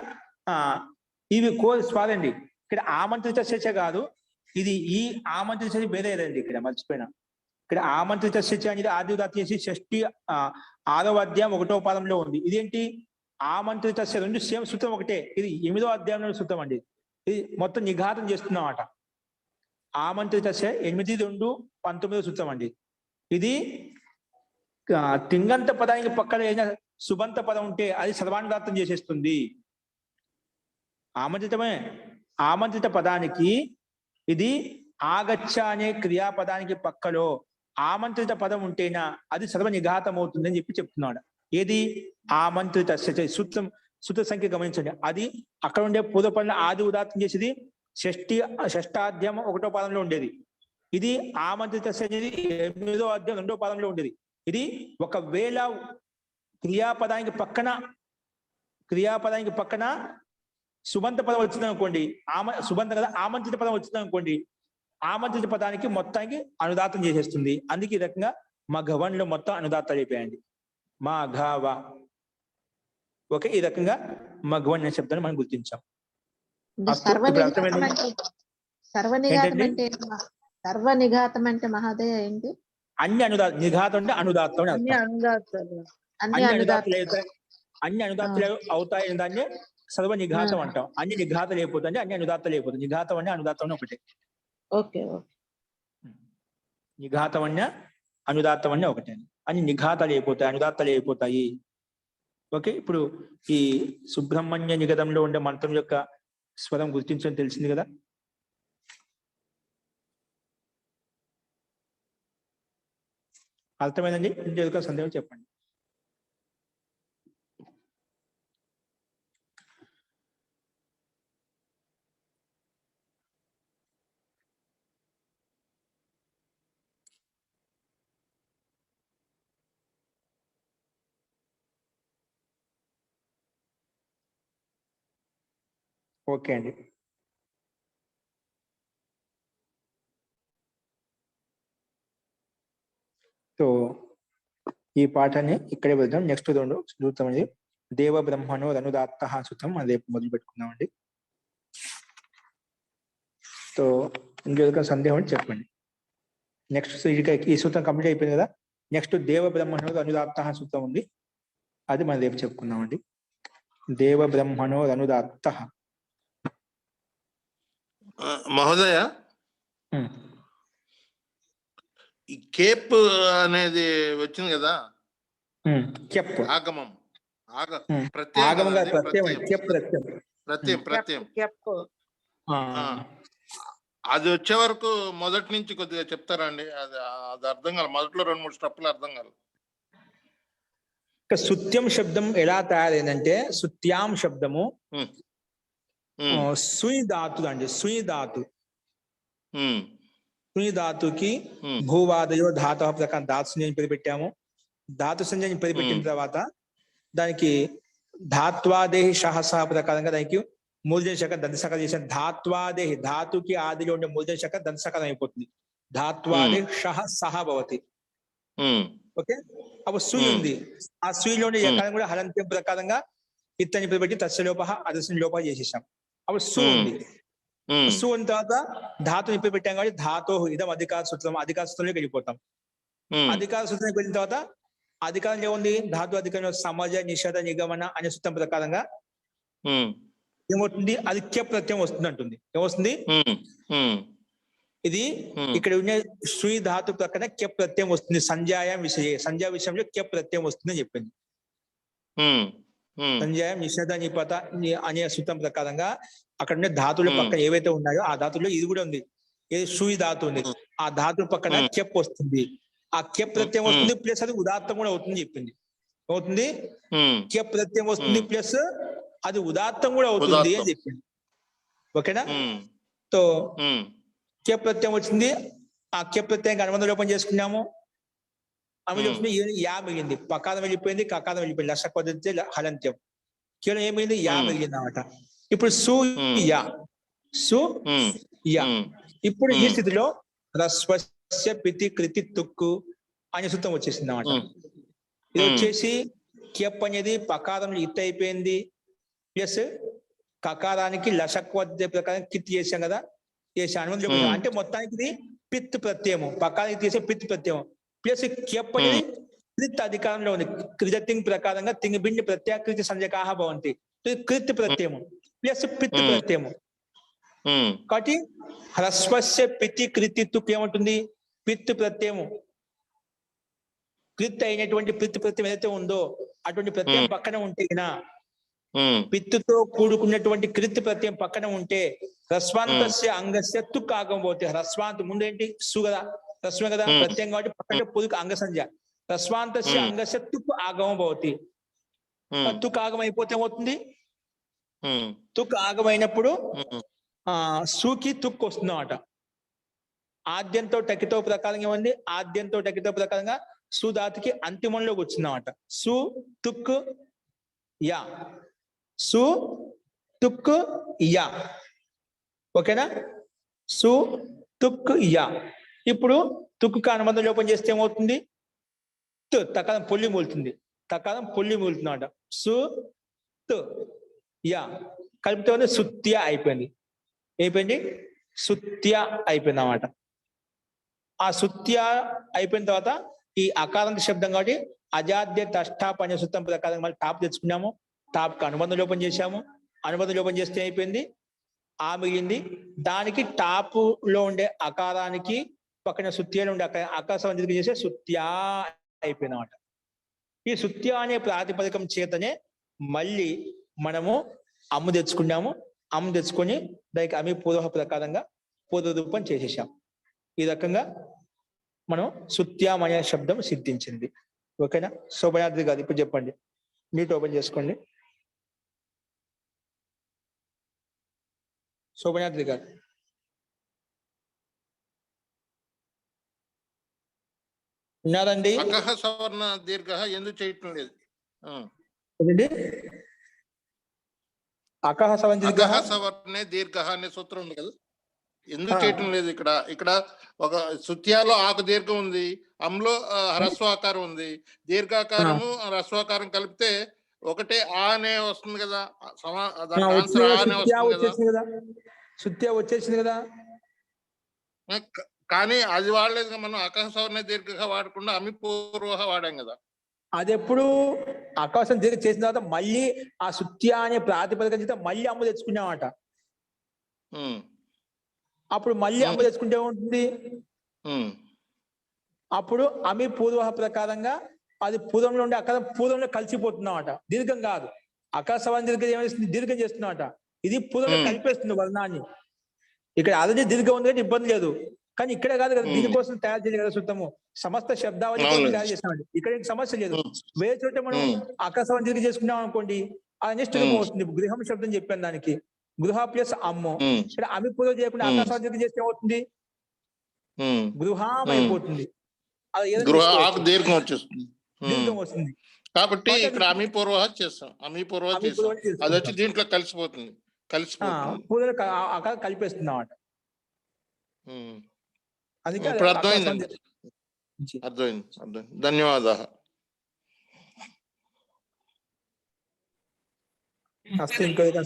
ఇవి స్వాదండి. ఇక్కడ ఆమంత్రిత చర్చ కాదు, ఇది ఈ ఆమంత్రిత చర్చ వేరేదండి. ఇక్కడ మర్చిపోయినా, ఇక్కడ ఆమంత్రిత చర్చ అనేది ఆది ఉదాత్తం చేసి షష్ఠి 6వ అధ్యాయం 1వ పాదంలో ఉంది. ఇదేంటి ఆమంత్రిత రెండు సేమ్ సూత్రం ఒకటే. ఇది 8వ అధ్యాయంలో సూత్రం అండి. ఇది మొత్తం నిఘాతం చేస్తున్నమాట. ఆమంత్రిత 8-2-19 సూత్రం అండి. ఇది తింగంత పదానికి పక్కన ఏదైనా సుబంత పదం ఉంటే అది సర్వానుదాత్తం చేసేస్తుంది. ఆమంత్రిత పదానికి ఇది ఆగచ్చ అనే క్రియాపదానికి పక్కలో ఆమంత్రిత పదం ఉంటేనా అది సర్వ నిఘాతం అవుతుంది అని చెప్తున్నాడు. ఏది ఆమంత్రిత సూత్ర సంఖ్య గమనించండి. అది అక్కడ ఉండే పూర్వపదంలో ఆది ఉదాత్తం చేసేది షష్ఠాధ్యాయం 1వ పాదంలో ఉండేది. ఇది ఆమంత్రిత అనేది 8వ అధ్యాయం 2వ పాదంలో ఉండేది. ఇది ఒకవేళ క్రియాపదానికి పక్కన సుబంత పదం వచ్చింది అనుకోండి, సుబంత కదా ఆమంత్రిత పదం వచ్చింది అనుకోండి, ఆమంత్రిత పదానికి మొత్తానికి అనుదాత్తం చేసేస్తుంది. అందుకే ఈ రకంగా మఘవన్లో మొత్తం అనుదాత్తాలు అయిపోయాయండి. మా ఘవ. ఓకే, ఈ రకంగా మఘవన్ అనే శబ్దాన్ని మనం గుర్తించాం. సర్వనిఘాతం అంటే మహాదయ ఏంటి? అన్ని నిఘాతం అంటే అనుదాత్తం అని అన్ని అర్థం. అనుదాత్తాలు. అన్ని అనుదాత్తాలు అవుతాయి దాన్ని సర్వ నిఘాతం అంటాం. అన్ని నిఘాతలు అయిపోతుంది, అన్ని అనుదాత్తాలు అయిపోతుంది. నిఘాతం అనే అనుదాత్తం ఒకటే. Okay okay. నిఘాతం అన్న అనుదాత్తం అన్న ఒకటే. అన్ని నిఘాతాలు అయిపోతాయి, అనుదాత్తాలు అయిపోతాయి. ఓకే, ఇప్పుడు ఈ సుబ్రహ్మణ్య నిగదంలో ఉండే మంత్రం యొక్క స్వరం గుర్తించడం తెలిసింది కదా. అర్థమైందండి? ఇంకేదో సందేహం చెప్పండి. ఓకే అండి. సో ఈ పాఠాన్ని ఇక్కడే వెళ్దాం. నెక్స్ట్ రెండు చూద్దామండి. దేవ బ్రహ్మణో రనుదాత్త సుతం, అది రేపు మొదలు పెట్టుకుందామండి. సో ఇంకేదో సందేహం చెప్పండి. నెక్స్ట్ ఈ సూత్రం కంప్లీట్ అయిపోయింది కదా. నెక్స్ట్ దేవ బ్రహ్మణో రనుదాత్త సూత్రం ఉంది, అది మనం రేపు చెప్పుకుందామండి. దేవ బ్రహ్మణో రనుదాత్త. మహోదయ, ఈ కేప్ అనేది వచ్చింది కదా, కెప్ ఆగమం ఆగమం కాదు, ప్రత్యయం. కెప్ ప్రత్యయం. అది వచ్చే వరకు మొదటి నుంచి కొద్దిగా చెప్తారా అండి? అది అర్థం కాదు, మొదట్లో 2-3 స్టెప్పులు అర్థం కాదు. సుత్యం శబ్దం ఎలా తయారైందంటే, సుత్యాం శబ్దము సుయి ధాతు అండి. సుయి ధాతుకి భూవాదయో ధాతు ప్రకారం ధాతు సంజ్ఞని పేరు పెట్టాము. ధాతు సంజ్ఞని పేరు పెట్టిన తర్వాత దానికి ధాత్వాదేహి సహస ప్రకారంగా దానికి మూలజన శాఖ దంతసకలం చేసిన ధాత్వాదేహి, ధాతుకి ఆదిలో ఉండే మూలజన శాఖ దంతసకలం అయిపోతుంది. ధాత్వాదేహి సహ భవతి. ఓకే, అప్పుడు సుయి ఉంది. ఆ సుయిలో ఉండే యకారం కూడా హలంత్యం ప్రకారంగా ఇత్తని పేరు పెట్టి తస్యలోప అదస్య లోప చేసేసాం. అప్పుడు సు ఉంది. సు ఉన్న తర్వాత ధాతు నిప్పి పెట్టాం కాబట్టి ధాతో ఇదం అధికార సూత్రం, అధికార సూత్రంలోకి వెళ్ళిపోతాం. అధికార సూత్రానికి వెళ్ళిన తర్వాత అధికారం ఏముంది? ధాతు అధికారంలో సమజ నిషేధ నిగమన అనే సూత్రం ప్రకారంగా ఏమవుతుంది? అది కెప్ ప్రత్యయం వస్తుంది అంటుంది. ఏమొస్తుంది? ఇది ఇక్కడ ఉన్న శ్రీ ధాతు ప్రకారం కెప్ ప్రత్యయం వస్తుంది. సంజాయం విషయంలో కెప్ ప్రత్యయం వస్తుందని చెప్పింది. సంజాయం నిషేధ నిపత అనే సూత్రం ప్రకారంగా అక్కడ ఉండే ధాతువుల పక్కన ఏవైతే ఉన్నాయో ఆ ధాతుల్లో ఇది కూడా ఉంది. ఏది? సూయి ధాతు ఉంది. ఆ ధాతు పక్కన కెప్ వస్తుంది. ఆ కెప్ ప్రత్యయం వస్తుంది, ప్లస్ అది ఉదాత్తం కూడా అవుతుంది చెప్పింది. అవుతుంది, కెప్ ప్రత్యయం వస్తుంది ప్లస్ అది ఉదాత్తం కూడా అవుతుంది అని చెప్పింది. ఓకేనా? సో కెప్ ప్రత్యయం వచ్చింది. ఆ కెప్ ప్రత్యయానికి అనుబంధ లోపం చేసుకున్నాము. అమలు వస్తుంది, యా మిగిలింది. పకారం వెళ్ళిపోయింది, కకారం వెళ్ళిపోయింది. లక్ష పద్ధతి హలంత్యం. కేవలం ఏం మిగిలింది? యా మిగిలింది అన్నమాట. ఇప్పుడు సు యా. ఇప్పుడు ఈ స్థితిలో హ్రస్వస్య పితి కృతి తుక్కు అనే సూత్రం వచ్చేసింది అన్నమాట. ఇది వచ్చేసి కెప్ అనేది పకారంలో ఇత్ అయిపోయింది, ప్లస్ కకారానికి లషక్వద్య ప్రకారం కిత్ చేసాం కదా, చేసే అనుమతి. అంటే మొత్తానికి ఇది పిత్ ప్రత్యయము, పకారానికి తీసే పిత్ ప్రత్యయం, ప్లస్ కెప్ అనేది కృత్ అధికారంలో ఉంది. కృతింగ్ ప్రకారంగా తింగ్ బిండి ప్రత్యాకృతి సంజకాహ భవంతి. కృత్ ప్రత్యయము ప్లస్ పిత్ ప్రత్యయము. కాబట్టి హ్రస్వస్య పితి కృతి తుక్ ఏమంటుంది? పిత్ ప్రత్యయము. కృత్ అయినటువంటి పిత్ ప్రత్యయం ఏదైతే ఉందో అటువంటి ప్రత్యయం పక్కన ఉంటే, పిత్తుతో కూడుకున్నటువంటి కృత్ ప్రత్యయం పక్కన ఉంటే హ్రస్వాంతస్య అంగస్య తుక్ ఆగం పోతే. హ్రస్వాంత ముందు ఏంటి? సు కదా, హ్రస్వం కదా, ప్రత్యయం కాబట్టి పక్కన పొదుకు అంగ సంజ్ఞ. హ్రస్వాంతస్య అంగస్య తుక్ ఆగమం భవతి. తుక్ ఆగం అయిపోతే ఏమవుతుంది? తుక్ ఆగమైనప్పుడు సూకి తుక్ వస్తుంది అన్నమాట. ఆద్యంతో టకితో ప్రకారంగా ఏమంది? ఆద్యంతో టకితో ప్రకారంగా సుధాతుకి అంతిమంలోకి వచ్చిందన్నమాట. సు తుక్ యా, సు తుక్ యా. ఓకేనా? సు తుక్ యా. ఇప్పుడు తుక్కు అనుబంధం లోపం చేస్తే ఏమవుతుంది? తకాలం పొల్లి మూలుతుంది. తకాలం పొల్లి మూలుతుంది అన్నమాట. సు తు యా కలిపితే ఉంది సుత్య అయిపోయింది. అయిపోయింది, సుత్య అయిపోయింది అన్నమాట. ఆ సుత్య అయిపోయిన తర్వాత ఈ అకారాంత శబ్దం కాబట్టి అజాద్య తష్టాప్ అనే సూత్రం ప్రకారం మళ్ళీ టాప్ తెచ్చుకున్నాము. టాప్కి అనుబంధ లోపం చేశాము. అనుబంధ లోపం చేస్తే అయిపోయింది, ఆ మిగిలింది. దానికి టాప్ లో ఉండే అకారానికి పక్కన సుత్యలో ఉండే అకార సంబంధిత చేసే సుత్యా అయిపోయింది అన్నమాట. ఈ సుత్య అనే ప్రాతిపదికం చేతనే మళ్ళీ మనము అమ్ము తెచ్చుకున్నాము. అమ్ము తెచ్చుకొని దానికి అమి పూర్వ ప్రకారంగా పూర్వ రూపం చేసేసాం. ఈ రకంగా మనం సుత్యాం అనే శబ్దం సిద్ధించింది. ఓకేనా? శోభయాద్రి గారు ఇప్పుడు చెప్పండి, మీట్ ఓపెన్ చేసుకోండి. శోభయాద్రి గారు ఉన్నారండి? అకహ సవర్ణ దీర్ఘ ఎందుకు చేయటం లేదు? ఏంటండి? అకహ సవర్ణ అకహ సవర్ణే దీర్ఘ అనే సూత్రం ఉంది కదా, ఎందుకు చేయటం లేదు? ఇక్కడ ఒక సుత్యాలో ఆకు దీర్ఘం ఉంది, అమ్లో హ్రస్వాకారం ఉంది. దీర్ఘాకారము హ్రస్వాకారం కలిపితే ఒకటే ఆ అనే వస్తుంది కదా, ఆన్సర్ ఆ అనే వస్తుంది కదా. సుత్యా వచ్చేసింది కదా. కానీ అది వాడలేదు కదా మనం, అకహ సవర్ణ దీర్ఘ వాడకుండా అమిపూర్వ వాడాం కదా. అది ఎప్పుడు ఆకాశం దీర్ఘ చేసిన తర్వాత మళ్ళీ ఆ సుత్యా అనే ప్రాతిపదిక చేత మళ్ళీ అమ్మ తెచ్చుకున్నామట. అప్పుడు మళ్ళీ అమ్మ తెచ్చుకుంటే ఏముంటుంది? అప్పుడు అమి పూర్వ ప్రకారంగా అది పూర్వంలో ఉండే అక్కడ పూర్వంలో కలిసిపోతున్నామట. దీర్ఘం కాదు, ఆకాశవాణి దీర్ఘం ఏమేస్తుంది? దీర్ఘం చేస్తున్నామట. ఇది పూర్వంలో కలిపేస్తుంది వర్ణాన్ని. ఇక్కడ ఆల్రెడీ దీర్ఘం ఉంది కానీ ఇబ్బంది లేదు, కానీ ఇక్కడ కాదు కదా, దీనికోసం తయారు చేయలేదు కదా సూత్రము. సమస్త శబ్దావళి కోసం తయారు చేస్తామండి. ఇక్కడ సమస్య లేదు. వేరే చోట మనం ఆకాశవాణి దీర్ఘం చేసుకున్నాం అనుకోండి, అది నెక్స్ట్ వస్తుంది. గృహం శబ్దం చెప్పాను దానికి, గృహ ప్లస్ అమ్ము. ఇక్కడ అమి పూర్వం చేయకుండా ఆకాశవాణి దీర్ఘం చేస్తే ఏమవుతుంది? గృహం అయిపోతుంది. దీర్ఘం వచ్చేస్తుంది. దీర్ఘం వస్తుంది కాబట్టి ఇక్కడ అమిపూర్వ చేస్తాం, అమిపూర్వ చేస్తాం, అది వచ్చి దీంట్లో కలిసిపోతుంది. కలిపేస్తున్నాం అన్నమాట. ఇప్పుడు అర్థమైంది. అర్థమైంది. ధన్యవాదాలు.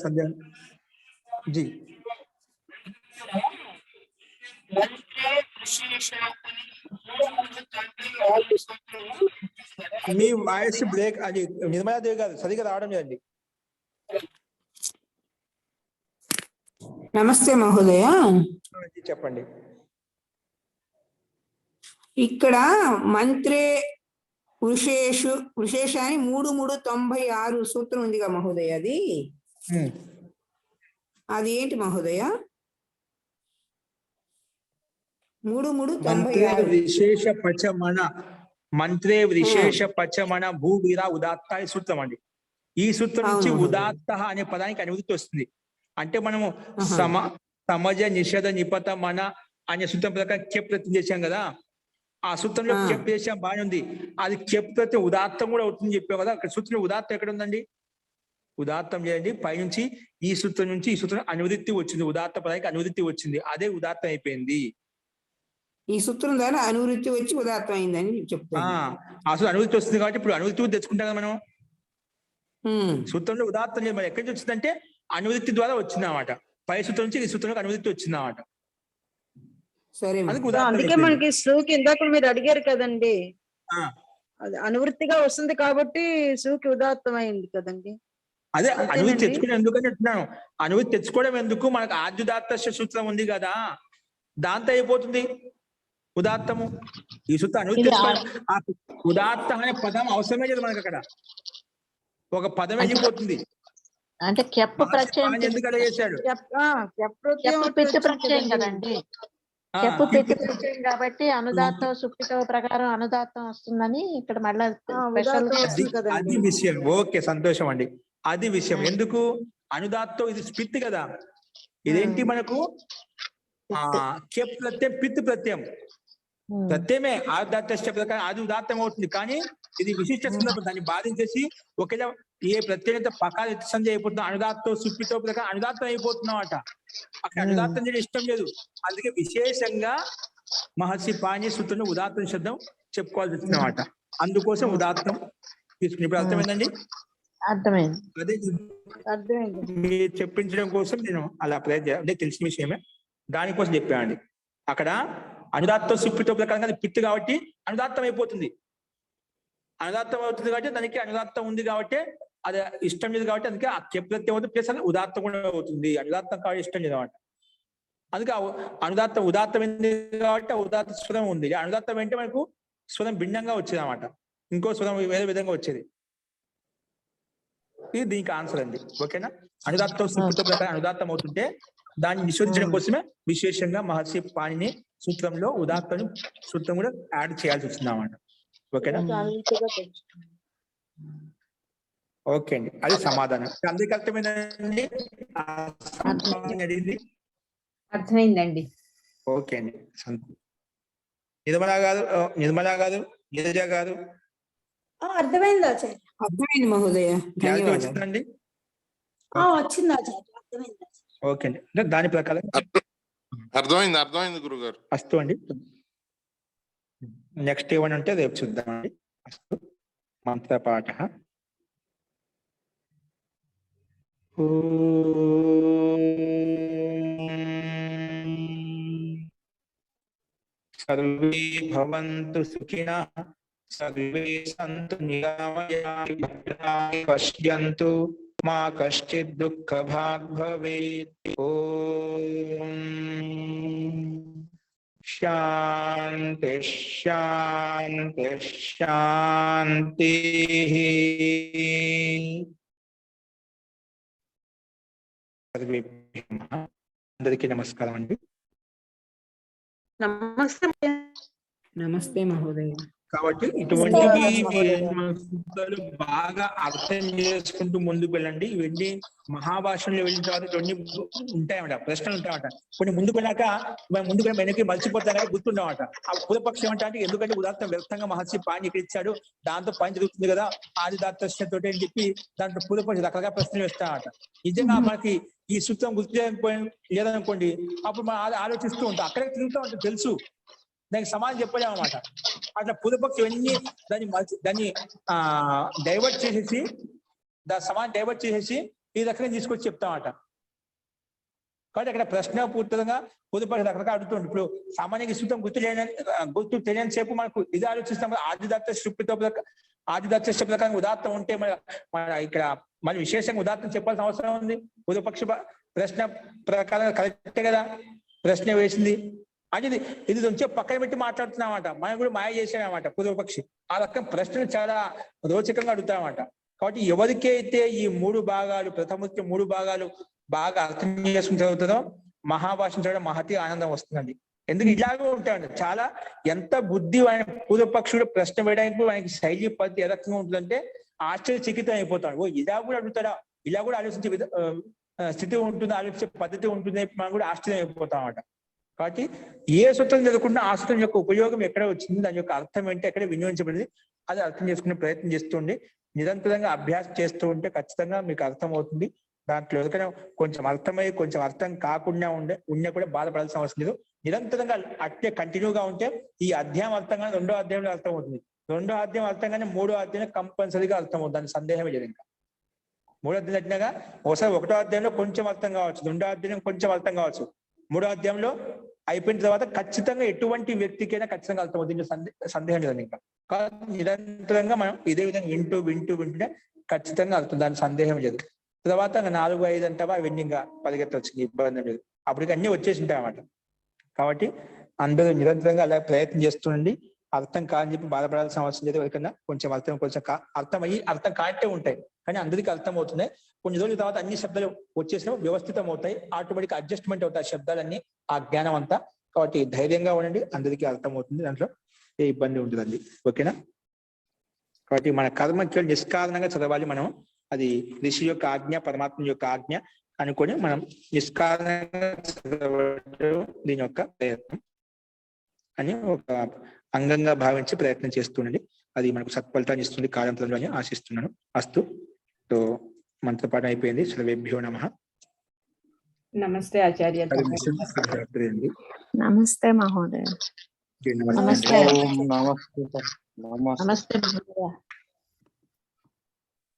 సంధ్య జీ మీ వాయిస్ బ్రేక్. అది నిర్మలాదేవి గారు సరిగా రావడం లేదండి. నమస్తే మహోదయ, చెప్పండి. ఇక్కడ మంత్రే విశేషాన్ని 3:396 సూత్రం ఉందిగా మహోదయ, అది ఏంటి మహోదయ? 3:396 విశేష పచమన, మంత్రే విశేష పచమన భూవీర ఉదాత్త ఈ సూత్రం అండి. ఈ సూత్రం నుంచి ఉదాత్త అనే పదానికి అనువృత్తి వస్తుంది. అంటే మనము సమజ నిషేధ నిపత మన అనే సూత్రం ప్రకారం కెప్ ప్రత్యయం చేశాం కదా, ఆ సూత్రంలో కెప్ చేసాం, బాగానే ఉంది. అది కెప్ ప్రత్యయం ఉదాత్తం కూడా అవుతుంది చెప్పాం కదా. అక్కడ సూత్రం ఉదాత్తం ఎక్కడ ఉందండి? ఉదాత్తం చేయండి. పైనుంచి ఈ సూత్రం నుంచి ఈ సూత్రం అనువృత్తి వచ్చింది, ఉదాత్త పదానికి అనువృత్తి వచ్చింది, అదే ఉదాత్తం అయిపోయింది. ఈ సూత్రం ద్వారా అనువృత్తి వచ్చి ఉదాత్తం అయిందని చెప్తాను. అసలు అనువృత్తి వస్తుంది కాబట్టి ఇప్పుడు అనువృత్తి తెచ్చుకుంటాం కదా మనం. సూత్రంలో ఉదాత్తం చేయాలి. మరి ఎక్కడి నుంచి వచ్చిందంటే అనువృత్తి ద్వారా వచ్చిందన్నమాట. పై సూత్రం నుంచి ఈ సూత్రంలో అనువృత్తి వచ్చిందన్నమాట. సరే, అందుకే మనకి సూకి ఇందాక మీరు అడిగారు కదండి, అది అనువృత్తిగా వస్తుంది కాబట్టి సూకి ఉదాత్తం అయింది కదండి. అదే అనువృత్తి తెచ్చుకుని ఎందుకని చెప్తున్నాను. అనువృత్తి తెచ్చుకోవడం ఎందుకు? మనకు ఆద్యుదాత్త సూత్రం ఉంది కదా, దాంతో అయిపోతుంది ఉదాత్తము. ఈ సూత్రం అనువృత్తి ఉదాత్త అనే పదం అవసరమే లేదు మనకి. అక్కడ ఒక పదం వెళ్ళిపోతుంది. అంటే కెప్పు ప్రత్యయం ఎందుకు అలా చేశాడు? పెట్టు ప్రత్యయం కదండి, కెప్పు పెట్టు ప్రత్యయం కాబట్టి అనుదాత్తం సుప్పితో ప్రకారం అనుదాత్తం వస్తుందని ఇక్కడ మళ్ళీ అది విషయం. ఓకే, సంతోషం అండి. అది విషయం. ఎందుకు అనుదాత్తం? ఇది స్పిత్ కదా, ఇదేంటి మనకు కెప్ ప్రత్యయం, పిత్ ప్రత్యయం. ప్రత్యయమే ఆదాత్త ప్రకారం అది ఉదాత్తం అవుతుంది, కానీ ఇది విశిష్ట సందర్భం. దాన్ని బాధించేసి ఒకేలా ఏ ప్రత్యేకత పకాల సంధి అయిపోతుంది. అనుదాత్తం సుప్పితో ప్రకారం అనుదాత్తం అయిపోతున్నాం అట. అక్కడ అనుదాత్తం చేయడం ఇష్టం లేదు. అందుకే విశేషంగా మహర్షి పాణి సూత్రంలో ఉదాత్తం శబ్దం చెప్పుకోవాల్సి వచ్చినమాట. అందుకోసం ఉదాత్తం తీసుకుని. ఇప్పుడు అర్థమైందండి? అర్థమైంది. అదే మీరు చెప్పించడం కోసం నేను అలా ప్రయత్నం, అంటే తెలిసిన విషయమే, దానికోసం చెప్పానండి. అక్కడ అనుదాత్తం సుప్పితో ప్రకారంగా పిత్ కాబట్టి అనుదాత్తం అయిపోతుంది. అనుదాత్తం అవుతుంది కాబట్టి దానికి అనుదాత్తం ఉంది కాబట్టి అది ఇష్టం లేదు కాబట్టి అందుకే ఆ కెప్రత్యం అవుతుంది, ప్లస్ అది ఉదాత్తం కూడా అవుతుంది. అనుదాత్తం కాబట్టి ఇష్టం లేదు అనమాట. అందుకే అనుదాత్తం ఉదాత్తం ఏంది కాబట్టి ఆ ఉదాత్త స్వరం ఉంది. అనుదాత్తం అంటే మనకు స్వరం భిన్నంగా వచ్చేది అనమాట, ఇంకో స్వరం వేరే విధంగా వచ్చేది. ఇది దీనికి ఆన్సర్ అండి. ఓకేనా? అనుదాత్తం సుప్పితో ప్రకారం అనుదాత్తం అవుతుంటే దాన్ని నిషేధించడం కోసమే విశేషంగా మహర్షి పాణిని సూత్రంలో ఉదాత్తను సూత్రం కూడా యాడ్ చేయాల్సి వచ్చింది అన్నమాట. ఓకేనా? ఓకే అండి, అది సమాధానం. అందరికి అర్థమైందండి? అడిగింది అర్థమైందండి. ఓకే అండి. నిర్మలా గారు, నీరజ గారు అర్థమైంది ఆచార్య. అర్థమైంది మహోదయ, క్లారిటీ వచ్చిందండి? వచ్చింది ఆచార్య, అర్థమైంది. ఓకే అండి, అంటే దాని ప్రకారం అర్థమైంది గురుగారు. అస్తు అండి. నెక్స్ట్ ఏమనంటే రేపు చూద్దామండి. అస్తు మంత్రపాఠ. సర్వే భవంతు సుఖినః, సర్వే సంతు నిరామయామి, భద్రాణి పశ్యంతు మా కశ్చిత్ దుఃఖభాగ్ భవేత్. ఓం శాంతి శాంతి శాంతి. అందరికీ నమస్కారం అండి. నమస్తే. నమస్తే మహోదయ. కాబట్టి ఇటువంటి బాగా అర్థం చేసుకుంటూ ముందుకు వెళ్ళండి. ఇవన్నీ మహాభాషణలో వెళ్ళిన తర్వాత ఇవన్నీ ఉంటాయన్నమాట, ప్రశ్నలు ఉంటాయన్నమాట. కొన్ని ముందుకు వెళ్ళాక ముందుకు వెనక్కి మర్చిపోతానే గుర్తుండమాట. ఆ పూర్వపక్షం అంటే ఎందుకంటే ఉదాత్తం వ్యర్థంగా మహర్షి పాణి ఇక్కడ ఇచ్చాడు, దాంతో పని జరుగుతుంది కదా ఆది దాత్తోటి అని చెప్పి దాంట్లో పూర్వపక్షం రకరకాల ప్రశ్నలు వేస్తామన్నమాట. నిజంగా మనకి ఈ సూత్రం గుర్తు లేదనుకోండి, అప్పుడు మనం ఆలోచిస్తూ ఉంటాం, అక్కడే తిరుగుతూ ఉంటాం, తెలుసు దానికి సమాధానం చెప్పలేము అన్నమాట. అట్లా పూర్వపక్షం ఇవన్నీ దాన్ని డైవర్ట్ చేసేసి సమాధానం డైవర్ట్ చేసేసి ఈ రకంగా తీసుకొచ్చి చెప్తామన్నమాట. కాబట్టి అక్కడ ప్రశ్న పూర్తిగా పూర్వపక్షం రకరకాల అడుగుతుంది. ఇప్పుడు సామాన్యంగా సూత్రం గుర్తు తెలియని సేపు మనకు ఇది ఆలోచిస్తాం. ఆదిదత్త ప్రకారం ఉదాత్తం ఉంటే మన ఇక్కడ మరి విశేషంగా ఉదాత్తం చెప్పాల్సిన అవసరం ఉంది. పూర్వపక్ష ప్రశ్న ప్రకారం కరెక్టే కదా, ప్రశ్న వేసింది అనేది ఇది నుంచే పక్కన పెట్టి మాట్లాడుతున్నామన్నమాట. మనం కూడా మాయ చేసామన్నమాట పూర్వపక్షి. ఆ రకం ప్రశ్నలు చాలా రోచకంగా అడుగుతామన్నమాట. కాబట్టి ఎవరికైతే ఈ ప్రథమ మూడు భాగాలు బాగా అర్థం చేసుకుని చదువుతుందో మహాభాషణ చదవడం మహతి ఆనందం వస్తుందండి. ఎందుకు ఇలాగే ఉంటాయండి, చాలా ఎంత బుద్ధి పూర్వపక్షుడు ప్రశ్న వేయడానికి ఆయనకి శైలి పద్ధతి ఏ రకంగా ఉంటుందంటే ఆశ్చర్యచకితం అయిపోతాడు. ఇలా కూడా అడుగుతాడా, ఇలా కూడా ఆలోచించే స్థితి ఉంటుంది, ఆలోచించే పద్ధతి ఉంటుంది, మనం కూడా ఆశ్చర్యం అయిపోతాం అన్నమాట. కాబట్టి ఏ సూత్రం చదువుకున్నా ఆ సూత్రం యొక్క ఉపయోగం ఎక్కడ వచ్చింది, దాని యొక్క అర్థం ఏంటి ఎక్కడ వినియోగించబడింది, అది అర్థం చేసుకునే ప్రయత్నం చేస్తుండి నిరంతరంగా అభ్యాసం చేస్తూ ఉంటే ఖచ్చితంగా మీకు అర్థం అవుతుంది. దాంట్లో ఎవరికైనా కొంచెం అర్థమై కొంచెం అర్థం కాకుండా ఉన్నా కూడా బాధపడాల్సిన అవసరం లేదు. నిరంతరంగా అట్లే కంటిన్యూగా ఉంటే ఈ అధ్యాయం అర్థంగానే రెండో అధ్యాయంలో అర్థం అవుతుంది, రెండో అధ్యాయం అర్థంగానే మూడో అధ్యాయం కంపల్సరీగా అర్థం అవుతుంది, దాని సందేహమే లేదు. ఇంకా మూడో అధ్యాయం వచ్చినాక ఒకసారి ఒకటో అధ్యాయంలో కొంచెం అర్థం కావచ్చు, రెండో అధ్యాయం కొంచెం అర్థం కావచ్చు, మూడో అధ్యాయంలో అయిపోయిన తర్వాత ఖచ్చితంగా ఎటువంటి వ్యక్తికైనా ఖచ్చితంగా అర్థం అవుతుంది, సందేహం లేదు. ఇంకా నిరంతరంగా మనం ఇదే విధంగా వింటూనే ఖచ్చితంగా అర్థం, దాని సందేహం లేదు. తర్వాత 4, 5 అంటావా అవన్నీ ఇంకా పరిగెత్తొచ్చింది, ఇబ్బంది లేదు, అప్పటికి అన్ని వచ్చేసి ఉంటాయి అన్నమాట. కాబట్టి అందరూ నిరంతరంగా అలా ప్రయత్నం చేస్తుండండి. అర్థం కాని చెప్పి బాధపడాల్సిన అవసరం లేదు. ఎవరికన్నా కొంచెం అర్థమయ్యి అర్థం కాంటే ఉంటాయి, కానీ అందరికీ అర్థం అవుతున్నాయి. కొన్ని రోజుల తర్వాత అన్ని శబ్దాలు వచ్చేసినప్పుడు వ్యవస్థితం అవుతాయి, ఆటోమేటిక్ అడ్జస్ట్మెంట్ అవుతాయి శబ్దాలన్నీ, ఆ జ్ఞానం అంతా. కాబట్టి ధైర్యంగా ఉండండి, అందరికీ అర్థం అవుతుంది, దాంట్లో ఏ ఇబ్బంది ఉంటుందండి. ఓకేనా? కాబట్టి మన కర్మకి నిష్కారణంగా చదవాలి మనం. అది ఋషి యొక్క ఆజ్ఞ, పరమాత్మ యొక్క ఆజ్ఞ అనుకొని మనం నిష్కారణంగా చదవడం దీని యొక్క ప్రయత్నం అని ఒక అంగంగా భావించి ప్రయత్నం చేస్తుండండి. అది మనకు సత్ఫలితాన్ని ఇస్తుంది కాలంలో అని ఆశిస్తున్నాను. అస్తు. సో మంత్రపాఠం అయిపోయింది. సర్వేభ్యో నమః. నమస్తే ఆచార్య. నమస్తే మహోదయ. నమస్తే. నమస్తే మహోదయ.